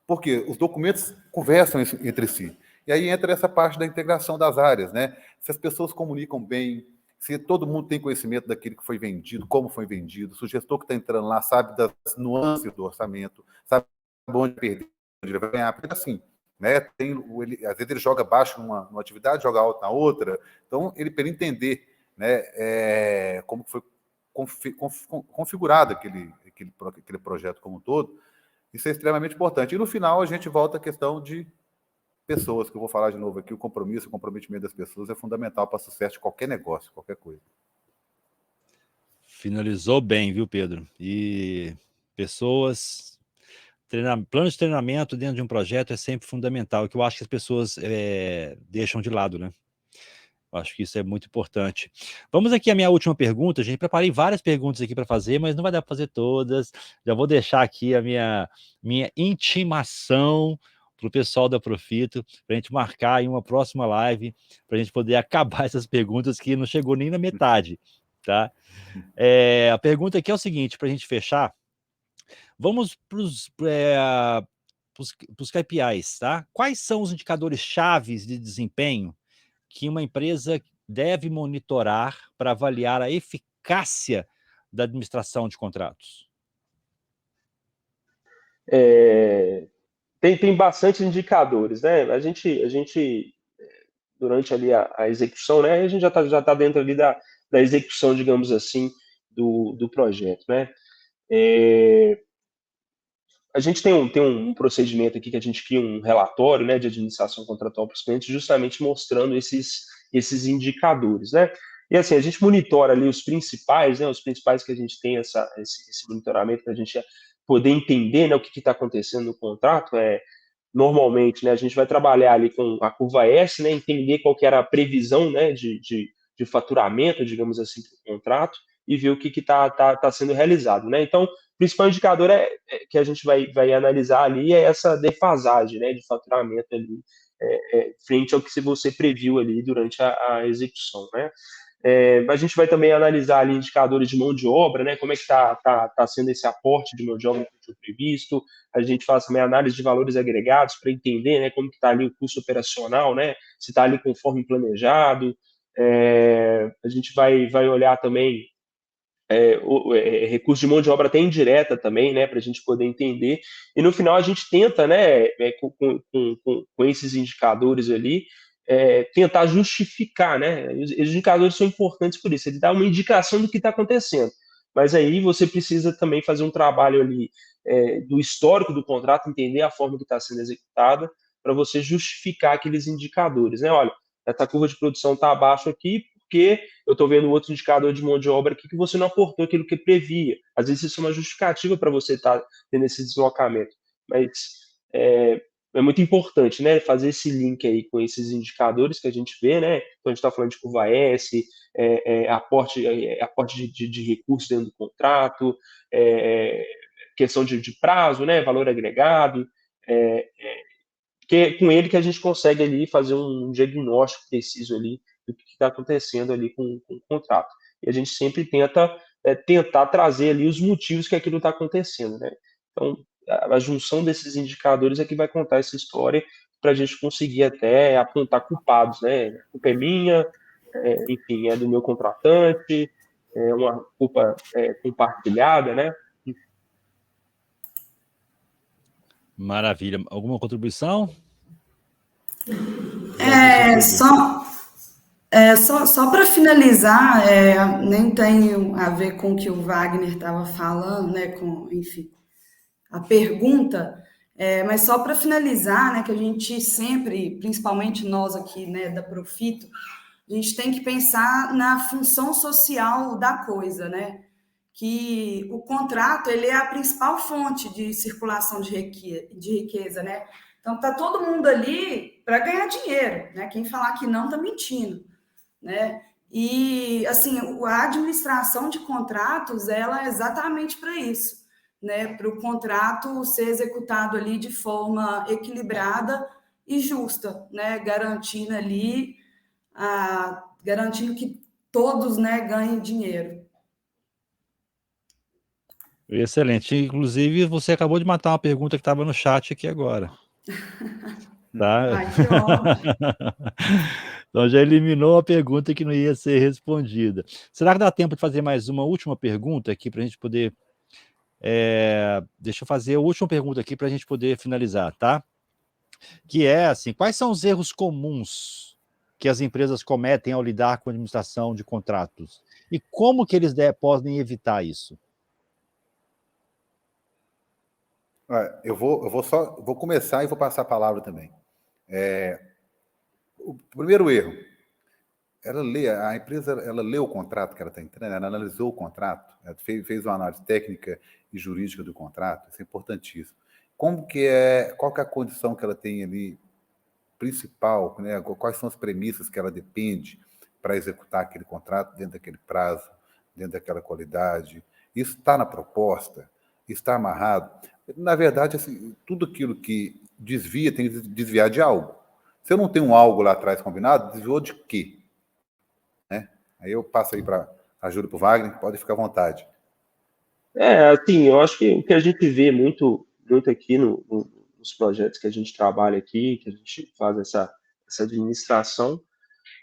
porque os documentos conversam entre si. E aí entra essa parte da integração das áreas, né? Se as pessoas comunicam bem, se todo mundo tem conhecimento daquilo que foi vendido, como foi vendido, se o gestor que está entrando lá sabe das nuances do orçamento, sabe onde perder, onde ele vai ganhar, porque assim, né? Às vezes ele joga baixo numa atividade, joga alto na outra, então para ele entender, né, como foi configurado aquele projeto como um todo. Isso é extremamente importante. E no final a gente volta à questão de pessoas, que eu vou falar de novo aqui, o comprometimento das pessoas é fundamental para o sucesso de qualquer negócio, qualquer coisa. Finalizou bem, viu, Pedro? E pessoas plano de treinamento dentro de um projeto é sempre fundamental, que eu acho que as pessoas deixam de lado, né? Eu acho que isso é muito importante. Vamos aqui à minha última pergunta, gente. Preparei várias perguntas aqui para fazer, mas não vai dar para fazer todas. Já vou deixar aqui a minha intimação para o pessoal da Profito, para a gente marcar em uma próxima live, para a gente poder acabar essas perguntas que não chegou nem na metade, tá? A pergunta aqui é o seguinte, para a gente fechar, vamos para os KPIs, tá? Quais são os indicadores chaves de desempenho que uma empresa deve monitorar para avaliar a eficácia da administração de contratos? Tem bastante indicadores, né? A gente durante ali a execução, né? A gente já tá dentro ali da execução, digamos assim, do projeto, né? A gente tem um procedimento aqui que a gente cria um relatório, né, de administração contratual para os clientes, justamente mostrando esses indicadores, né? E assim, a gente monitora ali os principais, né, os principais que a gente tem esse monitoramento para a gente poder entender, né, o que está acontecendo no contrato. Normalmente, né, a gente vai trabalhar ali com a curva S, né, entender qual que era a previsão, né, de faturamento, digamos assim, do contrato, e ver o que está sendo realizado, né? Então, o principal indicador que a gente vai analisar ali é essa defasagem, né, de faturamento ali, frente ao que você previu ali durante a execução, né? A gente vai também analisar ali indicadores de mão de obra, né? Como é que tá sendo esse aporte de mão de obra que foi previsto. A gente faz também análise de valores agregados para entender, né, como que está ali o custo operacional, né? Se está ali conforme planejado. A gente vai olhar também recurso de mão de obra até indireta também, né, para a gente poder entender. E no final a gente tenta, né, com esses indicadores ali, tentar justificar, né? Os indicadores são importantes por isso, ele dá uma indicação do que está acontecendo. Mas aí você precisa também fazer um trabalho ali do histórico do contrato, entender a forma que está sendo executada, para você justificar aqueles indicadores, né? Olha, essa curva de produção está abaixo aqui, porque eu estou vendo outro indicador de mão de obra aqui que você não aportou aquilo que previa. Às vezes isso é uma justificativa para você estar tendo esse deslocamento. Mas é muito importante, né, fazer esse link aí com esses indicadores que a gente vê, né? Então a gente está falando de curva S, aporte de recursos dentro do contrato, questão de prazo, né, valor agregado, que é com ele que a gente consegue ali fazer um diagnóstico preciso ali do que está acontecendo ali com o contrato. E a gente sempre tenta tentar trazer ali os motivos que aquilo está acontecendo, né? Então, a junção desses indicadores é que vai contar essa história para a gente conseguir até apontar culpados, né? A culpa é minha, enfim, é do meu contratante, é uma culpa compartilhada, né? Maravilha. Alguma contribuição? Só para finalizar, nem tem a ver com o que o Wagner estava falando, né? Enfim, a pergunta, mas só para finalizar, né? Que a gente sempre, principalmente nós aqui, né, da Profito, a gente tem que pensar na função social da coisa, né? Que o contrato ele é a principal fonte de circulação de riqueza, né? Então tá todo mundo ali para ganhar dinheiro, né? Quem falar que não tá mentindo, né? E assim, a administração de contratos ela é exatamente para isso, né? Para o contrato ser executado ali de forma equilibrada e justa, né? Garantindo que todos, né, ganhem dinheiro. Excelente. Inclusive, você acabou de matar uma pergunta que estava no chat aqui agora. Tá? Ai, que ótimo. Então já eliminou a pergunta que não ia ser respondida. Será que dá tempo de fazer mais uma última pergunta aqui para a gente poder... deixa eu fazer a última pergunta aqui para a gente poder finalizar, tá? Que é assim, quais são os erros comuns que as empresas cometem ao lidar com a administração de contratos? E como que eles podem evitar isso? Eu vou começar e vou passar a palavra também. O primeiro erro, a empresa ela leu o contrato que ela está entrando, ela analisou o contrato, ela fez uma análise técnica e jurídica do contrato, isso é importantíssimo. qual que é a condição que ela tem ali principal, né? Quais são as premissas que ela depende para executar aquele contrato dentro daquele prazo, dentro daquela qualidade. Isso está na proposta, está amarrado. Na verdade, assim, tudo aquilo que desvia tem que desviar de algo. Se eu não tenho algo lá atrás combinado, desviou de quê? Né? Aí eu passo aí para a Júlia, para o Wagner, pode ficar à vontade. Assim, eu acho que o que a gente vê muito aqui nos projetos que a gente trabalha aqui, que a gente faz essa administração,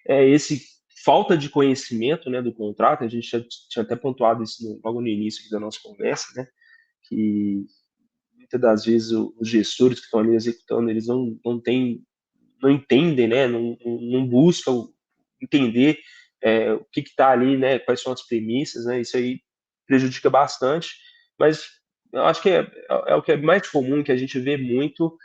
é esse falta de conhecimento, né, do contrato. A gente tinha até pontuado isso logo no início da nossa conversa, né, que muitas das vezes os gestores que estão ali executando, eles não entendem, né, não buscam entender o que está ali, né, quais são as premissas, né, isso aí prejudica bastante, mas eu acho que é o que é mais comum, que a gente vê muito,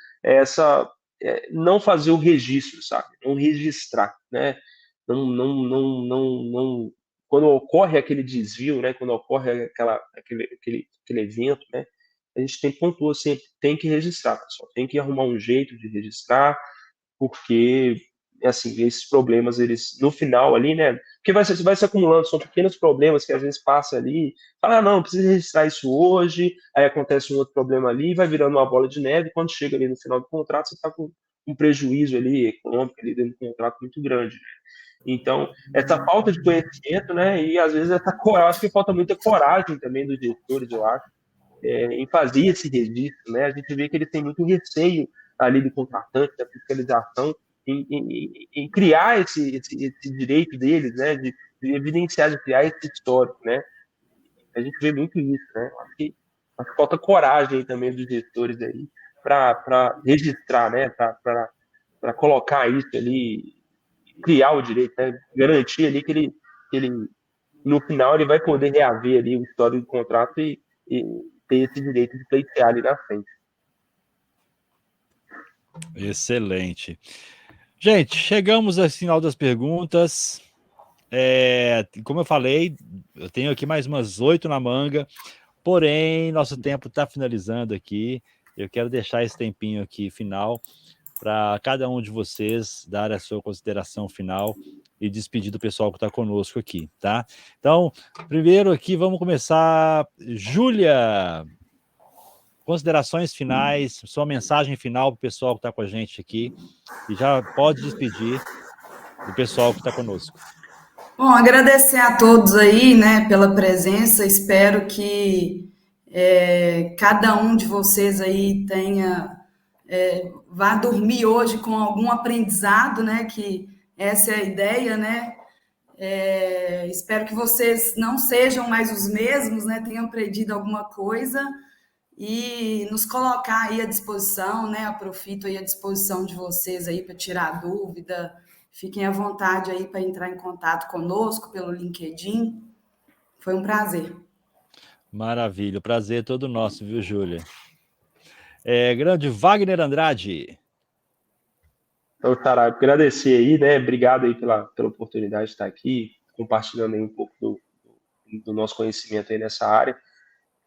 não fazer o registro, sabe, não registrar, né, não, quando ocorre aquele desvio, né, quando ocorre aquele evento, né, a gente pontua sempre, tem que registrar, pessoal, tem que arrumar um jeito de registrar, porque, assim, esses problemas, eles, no final ali, né, porque vai se acumulando, são pequenos problemas que às vezes passa ali, fala, não, precisa registrar isso hoje, aí acontece um outro problema ali, vai virando uma bola de neve, e quando chega ali no final do contrato, você está com um prejuízo ali, econômico, ali dentro do contrato muito grande, né? Então, essa falta de conhecimento, né, e às vezes eu acho que falta muita coragem também dos gestores, eu acho, em fazer esse registro, né? A gente vê que eles têm muito receio ali do contratante, da fiscalização, em criar esse direito deles, né? De evidenciar, de criar esse histórico, né? A gente vê muito isso, né? Acho que falta coragem também dos gestores aí para registrar, né? Para colocar isso ali, criar o direito, né? Garantir ali que ele no final ele vai poder reaver ali o histórico do contrato e ter esse direito de pleitear ali na frente. Excelente. Gente, chegamos ao final das perguntas. Como eu falei, eu tenho aqui mais umas 8 na manga, porém, nosso tempo está finalizando aqui. Eu quero deixar esse tempinho aqui final para cada um de vocês dar a sua consideração final e despedir do pessoal que está conosco aqui, tá? Então, primeiro aqui, vamos começar. Júlia, considerações finais, sua mensagem final para o pessoal que está com a gente aqui, e já pode despedir do pessoal que está conosco. Bom, agradecer a todos aí, né, pela presença. Espero que cada um de vocês aí vá dormir hoje com algum aprendizado, né, que essa é a ideia, né. Espero que vocês não sejam mais os mesmos, né, tenham aprendido alguma coisa e nos colocar aí à disposição, né, a Profito aí à disposição de vocês aí para tirar dúvida. Fiquem à vontade aí para entrar em contato conosco pelo LinkedIn. Foi um prazer. Maravilha, o prazer é todo nosso, viu, Júlia? Grande Wagner Andrade. Então, Tará, agradecer aí, né? Obrigado aí pela oportunidade de estar aqui, compartilhando aí um pouco do nosso conhecimento aí nessa área.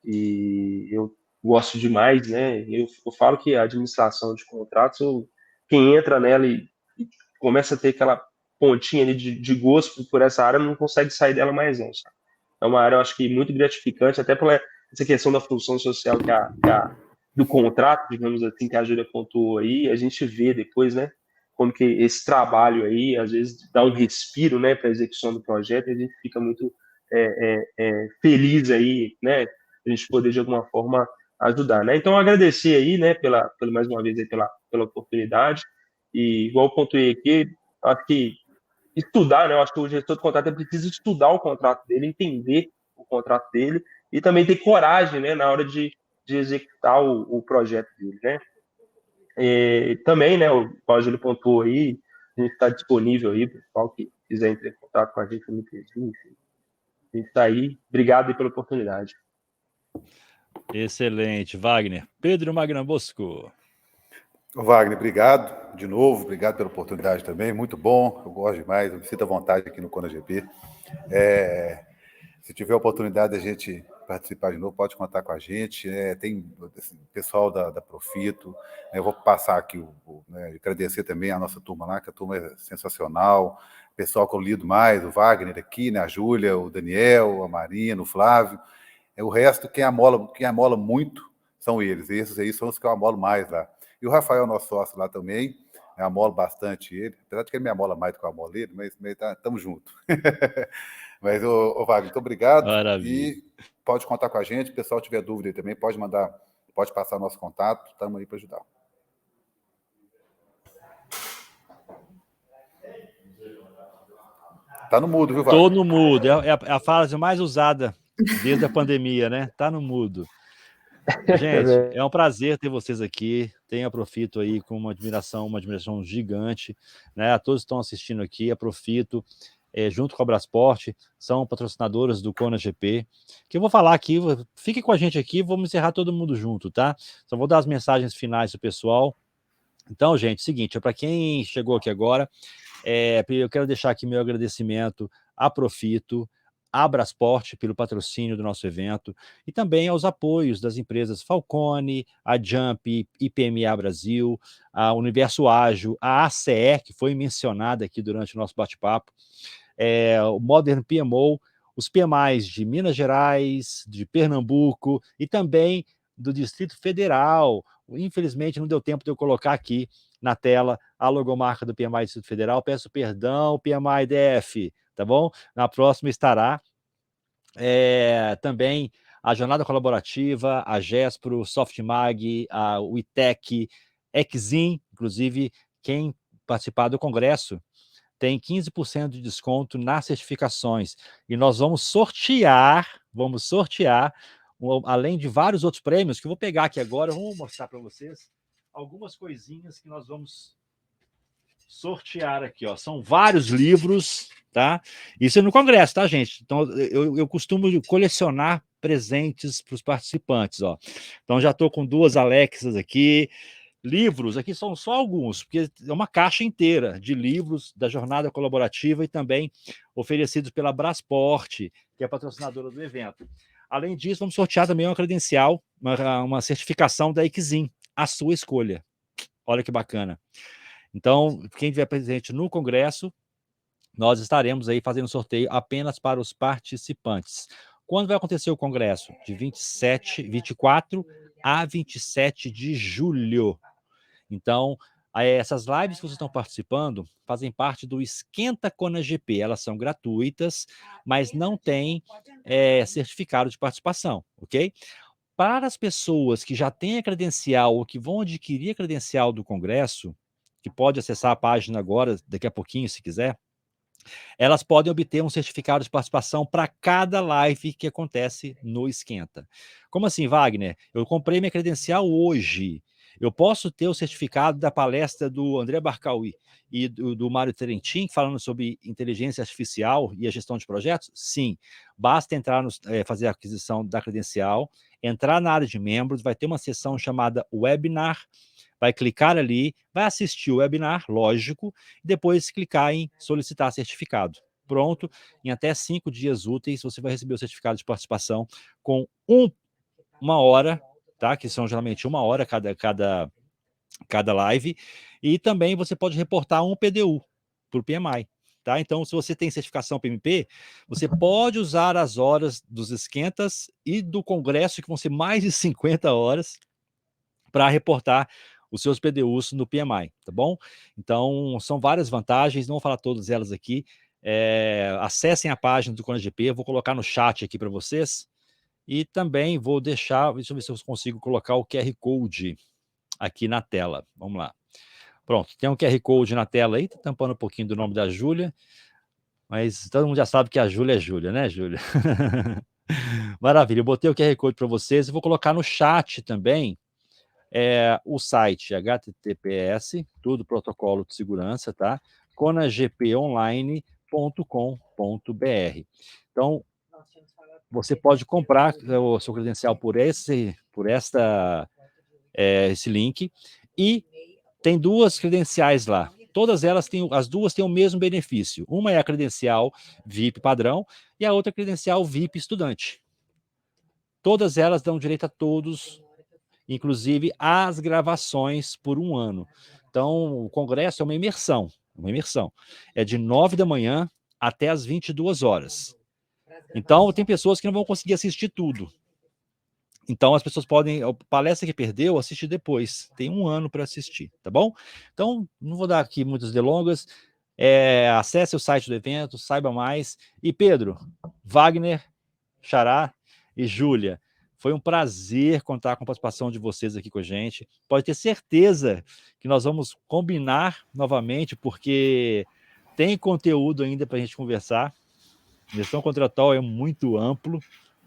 E eu gosto demais, né? Eu falo que a administração de contratos, quem entra nela e começa a ter aquela pontinha ali de gosto por essa área, não consegue sair dela mais não, sabe? É uma área, eu acho que muito gratificante, até pela essa questão da função social do contrato, digamos assim, que a Júlia pontuou aí, a gente vê depois, né, como que esse trabalho aí, às vezes, dá um respiro, né, para a execução do projeto, e a gente fica muito feliz aí, né, a gente poder, de alguma forma, ajudar, né? Então, agradecer aí, né, mais uma vez, aí, pela oportunidade, e igual eu pontuei aqui, acho que estudar, né? Eu acho que o gestor de contrato precisa estudar o contrato dele, entender o contrato dele e também ter coragem, né, na hora de executar o projeto dele, né? E também, né, o Júlio pontuou aí, a gente está disponível aí, pessoal que quiser entrar em contato com a gente no LinkedIn, enfim. A gente está aí. Obrigado aí pela oportunidade. Excelente, Wagner. Pedro Magno Bosco. Wagner, obrigado de novo, obrigado pela oportunidade também, muito bom, eu gosto demais, eu me sinto à vontade aqui no ConaGP. Se tiver a oportunidade da gente participar de novo, pode contar com a gente. Tem assim, pessoal da Profito. Eu vou passar aqui, agradecer também a nossa turma lá, que a turma é sensacional. Pessoal que eu lido mais, o Wagner aqui, né, a Júlia, o Daniel, a Marina, o Flávio. O resto, quem amola muito são eles. Esses aí são os que eu amolo mais lá. E o Rafael, nosso sócio lá também, eu amolo bastante ele. Apesar de que ele me amola mais do que eu amolo ele, mas estamos juntos. Mas, Wagner, muito obrigado. Maravilha. E pode contar com a gente. Se o pessoal tiver dúvida aí também, pode passar nosso contato. Estamos aí para ajudar. Está no mudo, viu, Wagner? Estou no mudo. É a frase mais usada desde a pandemia, né? Está no mudo. Gente, é um prazer ter vocês aqui. Tenho a Profito aí com uma admiração gigante, né? A todos que estão assistindo aqui, a Profito, junto com a Brasport, são patrocinadoras do Kona GP, que eu vou falar aqui, fique com a gente aqui, vamos encerrar todo mundo junto, tá? Só vou dar as mensagens finais pro pessoal. Então, gente, seguinte, para quem chegou aqui agora, eu quero deixar aqui meu agradecimento à Profito, à Brasport pelo patrocínio do nosso evento e também aos apoios das empresas Falcone, a Jump, IPMA Brasil, a Universo Ágil, a ACE, que foi mencionada aqui durante o nosso bate-papo, o Modern PMO, os PMIs de Minas Gerais, de Pernambuco e também do Distrito Federal. Infelizmente não deu tempo de eu colocar aqui na tela a logomarca do PMI Distrito Federal. Peço perdão, PMI DF, tá bom? Na próxima estará. Também a Jornada Colaborativa, a Gespro, Softmag, a UITEC, Exim, inclusive quem participar do congresso tem 15% de desconto nas certificações. E nós vamos sortear, além de vários outros prêmios, que eu vou pegar aqui agora, vou mostrar para vocês algumas coisinhas que nós vamos sortear aqui, ó. São vários livros, tá? Isso é no congresso, tá, gente? Então, eu costumo colecionar presentes para os participantes, ó. Então, já estou com 2 Alexas aqui. Livros, aqui são só alguns, porque é uma caixa inteira de livros da Jornada Colaborativa e também oferecidos pela Brasport, que é a patrocinadora do evento. Além disso, vamos sortear também uma credencial, uma certificação da Exim, a sua escolha. Olha que bacana. Então, quem tiver presente no congresso, nós estaremos aí fazendo sorteio apenas para os participantes. Quando vai acontecer o congresso? De 24 a 27 de julho. Então, essas lives que vocês estão participando fazem parte do Esquenta Kona GP. Elas são gratuitas, mas não têm certificado de participação, ok? Para as pessoas que já têm a credencial ou que vão adquirir a credencial do congresso, que pode acessar a página agora, daqui a pouquinho, se quiser, elas podem obter um certificado de participação para cada live que acontece no Esquenta. Como assim, Wagner? Eu comprei minha credencial hoje. Eu posso ter o certificado da palestra do André Barcaui e do Mário Terentin, falando sobre inteligência artificial e a gestão de projetos? Sim. Basta entrar, fazer a aquisição da credencial, entrar na área de membros, vai ter uma seção chamada Webinar, vai clicar ali, vai assistir o webinar, lógico, e depois clicar em solicitar certificado. Pronto, em até 5 dias úteis, você vai receber o certificado de participação com uma hora, tá? Que são geralmente 1 hora cada live, e também você pode reportar um PDU para o PMI. Tá? Então, se você tem certificação PMP, você pode usar as horas dos esquentas e do congresso, que vão ser mais de 50 horas, para reportar os seus PDUs no PMI, tá bom? Então, são várias vantagens, não vou falar todas elas aqui. Acessem a página do Kona GP, eu vou colocar no chat aqui para vocês, e também vou deixar, deixa eu ver se eu consigo colocar o QR Code aqui na tela. Vamos lá. Pronto, tem um QR Code na tela aí, tá tampando um pouquinho do nome da Júlia, mas todo mundo já sabe que a Júlia é Júlia, né, Júlia? Maravilha, eu botei o QR Code para vocês e vou colocar no chat também o site https, tudo protocolo de segurança, tá? konagponline.com.br. Então, você pode comprar o seu credencial por esse link, e tem 2 credenciais lá. Todas elas as duas têm o mesmo benefício. Uma é a credencial VIP padrão e a outra credencial VIP estudante. todas elas dão direito a todos, inclusive as gravações por 1 ano. Então, o congresso é uma imersão. É de 9 da manhã até as 22 horas. Então, tem pessoas que não vão conseguir assistir tudo. Então, as pessoas podem, a palestra que perdeu, assistir depois. Tem 1 ano para assistir, tá bom? Então, não vou dar aqui muitas delongas. Acesse o site do evento, saiba mais. E Pedro, Wagner, Xará e Júlia, foi um prazer contar com a participação de vocês aqui com a gente. Pode ter certeza que nós vamos combinar novamente, porque tem conteúdo ainda para a gente conversar. Gestão contratual é muito amplo,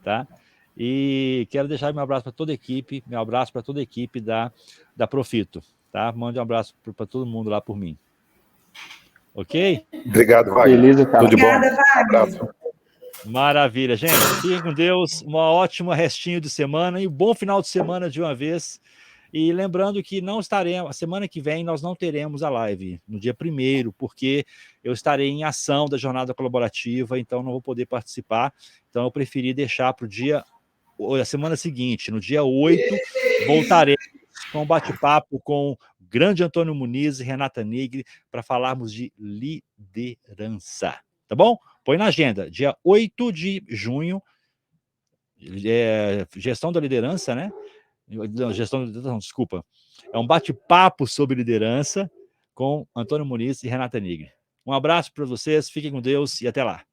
tá? E quero deixar meu abraço para toda a equipe, da Profito, tá? Mande um abraço para todo mundo lá por mim. Ok? Obrigado, Wagner. Beleza, cara. Tudo de bom. Obrigada, Wagner. Maravilha, gente. Fiquem com Deus. Uma ótima restinho de semana e um bom final de semana de uma vez. E lembrando que não estaremos, a semana que vem nós não teremos a live no dia 1º, porque eu estarei em ação da jornada colaborativa, então não vou poder participar. Então eu preferi deixar para a semana seguinte, no dia 8, voltaremos com um bate-papo com o grande Antônio Muniz e Renata Nigri para falarmos de liderança. Tá bom? Põe na agenda, dia 8 de junho, gestão da liderança, né? Não, desculpa. É um bate-papo sobre liderança com Antônio Muniz e Renata Nigri. Um abraço para vocês, fiquem com Deus e até lá.